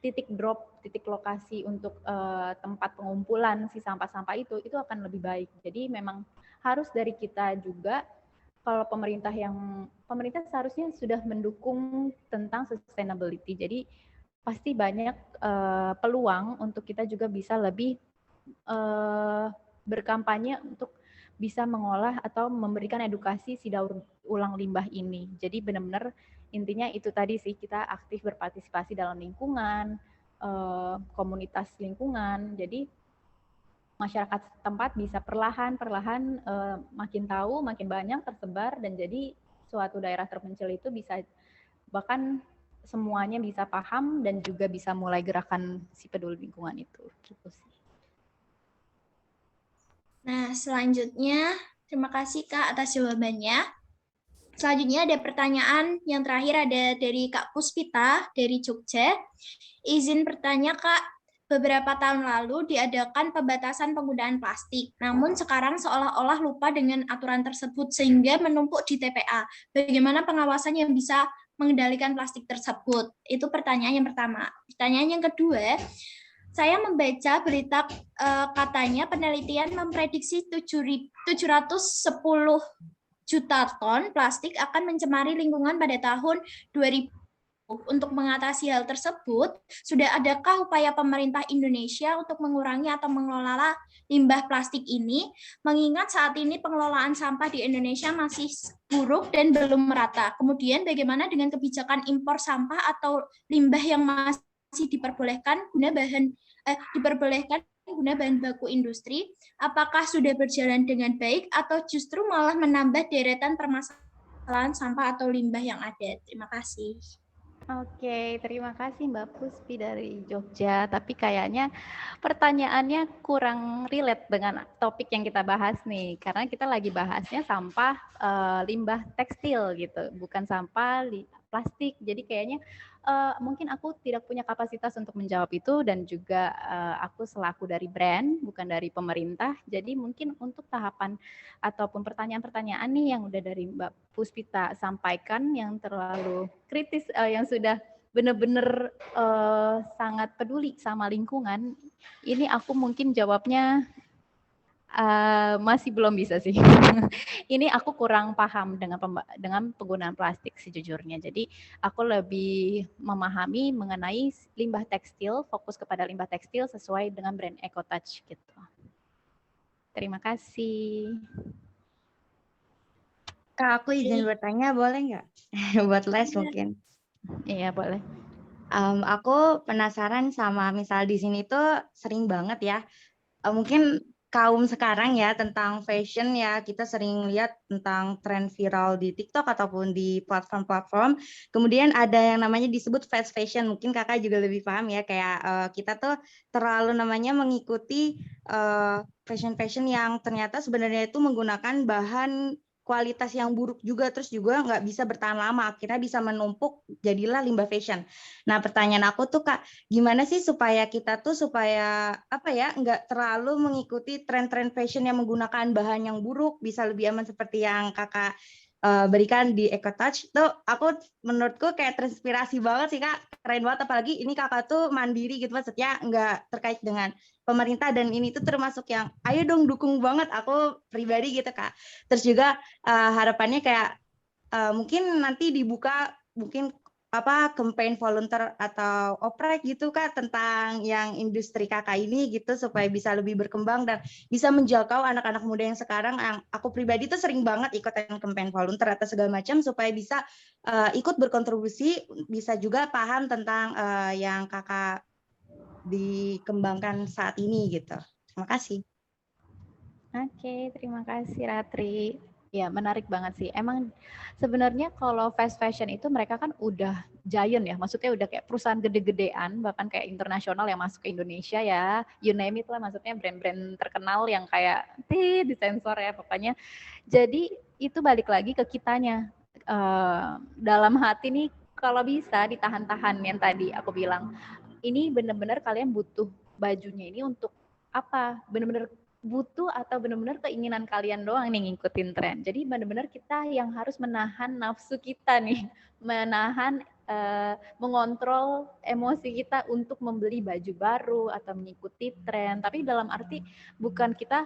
titik lokasi untuk tempat pengumpulan si sampah-sampah itu akan lebih baik. Jadi memang harus dari kita juga, kalau pemerintah seharusnya sudah mendukung tentang sustainability. Jadi pasti banyak peluang untuk kita juga bisa lebih berkampanye untuk bisa mengolah atau memberikan edukasi si daur ulang limbah ini. Jadi benar-benar intinya itu tadi sih, kita aktif berpartisipasi dalam lingkungan, komunitas lingkungan. Jadi masyarakat setempat bisa perlahan makin tahu, makin banyak tersebar, dan jadi suatu daerah terpencil itu bisa bahkan semuanya bisa paham dan juga bisa mulai gerakan si peduli lingkungan itu. Gitu sih. Nah, selanjutnya terima kasih Kak atas jawabannya. Selanjutnya ada pertanyaan yang terakhir, ada dari Kak Puspita dari Jogja. Izin bertanya Kak, beberapa tahun lalu diadakan pembatasan penggunaan plastik, namun sekarang seolah-olah lupa dengan aturan tersebut sehingga menumpuk di TPA. Bagaimana pengawasan yang bisa mengendalikan plastik tersebut? Itu pertanyaan yang pertama. Pertanyaan yang kedua, saya membaca berita katanya penelitian memprediksi 710 juta ton plastik akan mencemari lingkungan pada tahun 2000. Untuk mengatasi hal tersebut, sudah adakah upaya pemerintah Indonesia untuk mengurangi atau mengelola limbah plastik ini? Mengingat saat ini pengelolaan sampah di Indonesia masih buruk dan belum merata. Kemudian bagaimana dengan kebijakan impor sampah atau limbah yang masih diperbolehkan guna bahan baku industri, apakah sudah berjalan dengan baik atau justru malah menambah deretan permasalahan sampah atau limbah yang ada? Terima kasih. Oke, terima kasih Mbak Puspi dari Jogja. Tapi kayaknya pertanyaannya kurang relate dengan topik yang kita bahas nih, karena kita lagi bahasnya sampah limbah tekstil gitu, bukan sampah plastik. Jadi kayaknya mungkin aku tidak punya kapasitas untuk menjawab itu, dan juga aku selaku dari brand, bukan dari pemerintah. Jadi mungkin untuk tahapan ataupun pertanyaan-pertanyaan nih yang udah dari Mbak Puspita sampaikan yang terlalu kritis, yang sudah benar-benar sangat peduli sama lingkungan, ini aku mungkin jawabnya masih belum bisa sih. Ini aku kurang paham dengan penggunaan plastik sejujurnya. Jadi aku lebih memahami mengenai limbah tekstil, fokus kepada limbah tekstil sesuai dengan brand EcoTouch gitu. Terima kasih. Kak, aku izin bertanya, boleh nggak? Buat les mungkin. Iya, boleh. Aku penasaran sama misal di sini tuh sering banget ya. Mungkin kaum sekarang ya tentang fashion ya, kita sering lihat tentang tren viral di TikTok ataupun di platform-platform. Kemudian ada yang namanya disebut fast fashion, mungkin kakak juga lebih paham ya, kayak kita tuh terlalu namanya mengikuti fashion-fashion yang ternyata sebenarnya itu menggunakan bahan kualitas yang buruk juga, terus juga nggak bisa bertahan lama, akhirnya bisa menumpuk, jadilah limbah fashion. Nah pertanyaan aku tuh Kak, gimana sih supaya kita tuh supaya apa ya nggak terlalu mengikuti tren-tren fashion yang menggunakan bahan yang buruk, bisa lebih aman seperti yang kakak berikan di EcoTouch tuh, aku menurutku kayak terinspirasi banget sih Kak, keren banget, apalagi ini kakak tuh mandiri gitu, maksudnya nggak terkait dengan pemerintah, dan ini tuh termasuk yang ayo dong dukung banget aku pribadi gitu Kak. Terus juga harapannya kayak mungkin nanti dibuka mungkin apa campaign volunteer atau oprek gitu Kak tentang yang industri kakak ini gitu, supaya bisa lebih berkembang dan bisa menjangkau anak-anak muda yang sekarang. Yang aku pribadi tuh sering banget ikutan campaign volunteer atau segala macam supaya bisa ikut berkontribusi, bisa juga paham tentang yang kakak dikembangkan saat ini gitu. Terima kasih. Oke, terima kasih Ratri. Ya, menarik banget sih. Emang sebenarnya kalau fast fashion itu mereka kan udah giant ya, maksudnya udah kayak perusahaan gede-gedean, bahkan kayak internasional yang masuk ke Indonesia ya, you name it lah, maksudnya brand-brand terkenal yang kayak disensor ya pokoknya. Jadi itu balik lagi ke kitanya. Dalam hati nih kalau bisa ditahan-tahan yang tadi aku bilang. Ini benar-benar kalian butuh bajunya ini untuk apa? Benar-benar butuh atau benar-benar keinginan kalian doang nih ngikutin tren. Jadi benar-benar kita yang harus menahan nafsu kita nih, menahan mengontrol emosi kita untuk membeli baju baru atau mengikuti tren. Tapi dalam arti bukan kita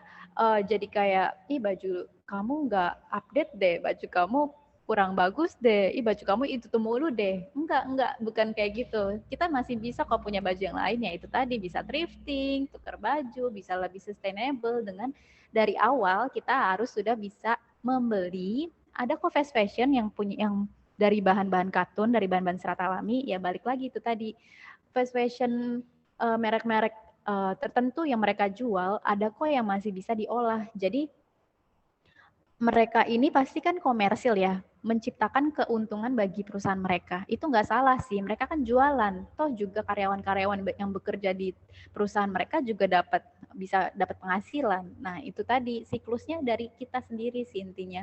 jadi kayak, ih baju kamu nggak update deh, baju kamu kurang bagus deh, ih baju kamu itu tuh mulu deh. Enggak, bukan kayak gitu. Kita masih bisa kok punya baju yang lain, ya itu tadi bisa thrifting, tukar baju, bisa lebih sustainable dengan dari awal kita harus sudah bisa membeli. Ada kok fast fashion yang punya yang dari bahan-bahan katun, dari bahan-bahan serat alami, ya balik lagi itu tadi. Fast fashion merek-merek tertentu yang mereka jual, ada kok yang masih bisa diolah. Jadi mereka ini pasti kan komersil ya, menciptakan keuntungan bagi perusahaan mereka. Itu nggak salah sih, mereka kan jualan. Toh juga karyawan-karyawan yang bekerja di perusahaan mereka juga bisa dapat penghasilan. Nah itu tadi siklusnya dari kita sendiri sih intinya.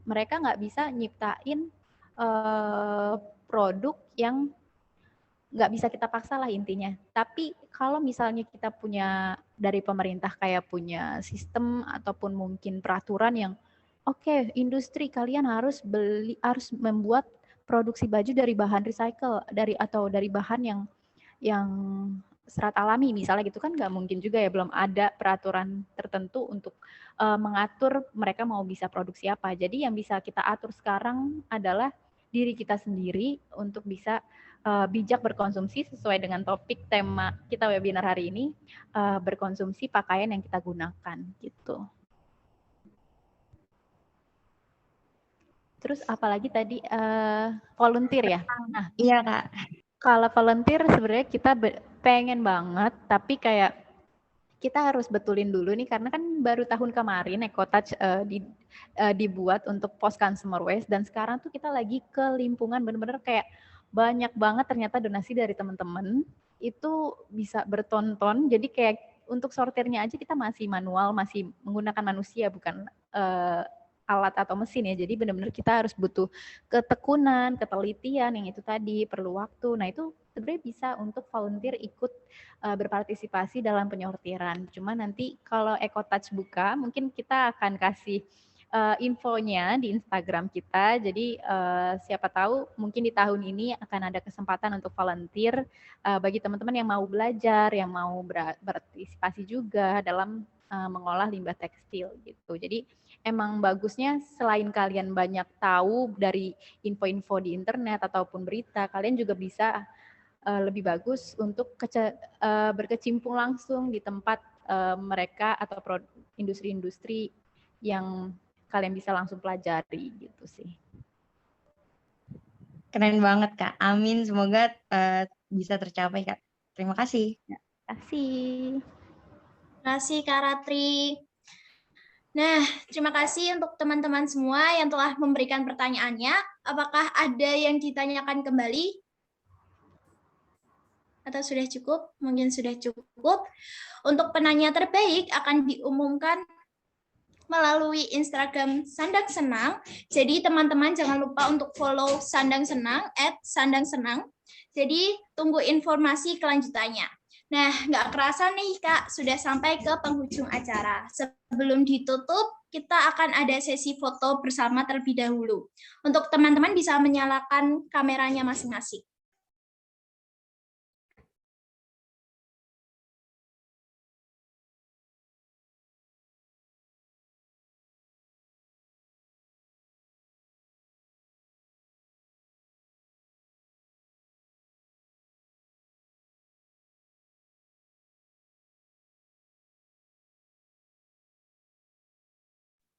Mereka nggak bisa nyiptain produk yang nggak bisa kita paksa lah intinya. Tapi kalau misalnya kita punya dari pemerintah kayak punya sistem ataupun mungkin peraturan yang oke, industri kalian harus membuat produksi baju dari bahan recycle atau dari bahan yang serat alami misalnya gitu kan nggak mungkin juga ya, belum ada peraturan tertentu untuk mengatur mereka mau bisa produksi apa. Jadi yang bisa kita atur sekarang adalah diri kita sendiri untuk bisa bijak berkonsumsi sesuai dengan topik tema kita webinar hari ini, berkonsumsi pakaian yang kita gunakan gitu. Terus apalagi tadi volunteer ya. Nah, iya Kak. Kalau volunteer sebenarnya kita pengen banget, tapi kayak kita harus betulin dulu nih karena kan baru tahun kemarin EcoTouch dibuat untuk post consumer waste, dan sekarang tuh kita lagi ke limpungan bener-bener kayak banyak banget ternyata donasi dari teman-teman itu bisa bertonton. Jadi kayak untuk sortirnya aja kita masih manual, masih menggunakan manusia bukan alat atau mesin ya. Jadi benar-benar kita harus butuh ketekunan, ketelitian yang itu tadi, perlu waktu. Nah, itu sebenarnya bisa untuk volunteer ikut berpartisipasi dalam penyortiran. Cuma nanti kalau EcoTouch buka, mungkin kita akan kasih infonya di Instagram kita. Jadi siapa tahu mungkin di tahun ini akan ada kesempatan untuk volunteer bagi teman-teman yang mau belajar, yang mau berpartisipasi juga dalam mengolah limbah tekstil gitu. Jadi emang bagusnya selain kalian banyak tahu dari info-info di internet ataupun berita, kalian juga bisa lebih bagus untuk berkecimpung langsung di tempat mereka atau industri-industri yang kalian bisa langsung pelajari gitu sih. Keren banget Kak, amin, semoga bisa tercapai Kak. Terima kasih. Terima kasih. kasih Kak Ratri. Nah, terima kasih untuk teman-teman semua yang telah memberikan pertanyaannya. Apakah ada yang ditanyakan kembali? Atau sudah cukup? Mungkin sudah cukup. Untuk penanya terbaik akan diumumkan melalui Instagram Sandang Senang. Jadi teman-teman jangan lupa untuk follow Sandang Senang @sandangsenang. Jadi tunggu informasi kelanjutannya. Nah, nggak kerasa nih Kak, sudah sampai ke penghujung acara. Sebelum ditutup, kita akan ada sesi foto bersama terlebih dahulu. Untuk teman-teman bisa menyalakan kameranya masing-masing.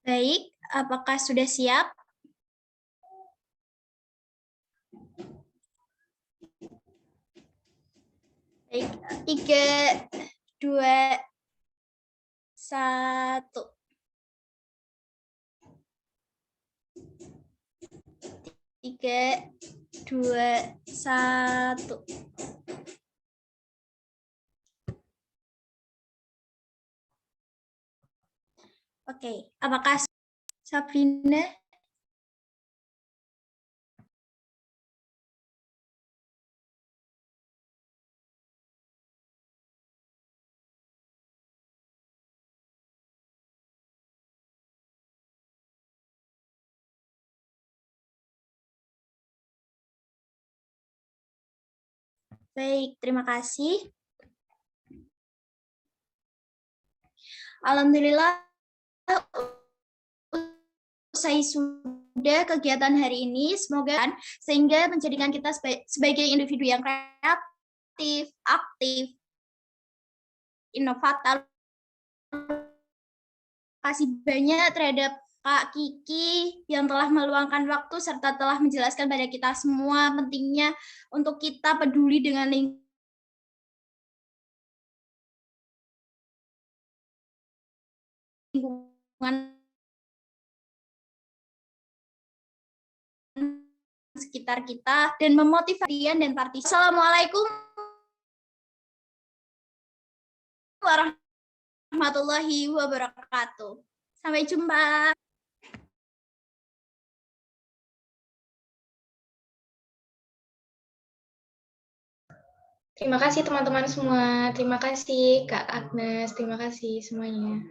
Baik, apakah sudah siap? Baik, 3, 2, 1. 3, 2, 1. Oke, apakah Sabrina? Baik, terima kasih. Alhamdulillah, usai sudah kegiatan hari ini, semoga sehingga menjadikan kita sebagai individu yang kreatif, aktif, inovatif. Terima kasih banyak terhadap Kak Kiki yang telah meluangkan waktu serta telah menjelaskan pada kita semua pentingnya untuk kita peduli dengan lingkungan sekitar kita dan memotivasi dan partisipasi. Assalamualaikum warahmatullahi wabarakatuh. Sampai jumpa. Terima kasih teman-teman semua. Terima kasih Kak Agnes. Terima kasih semuanya.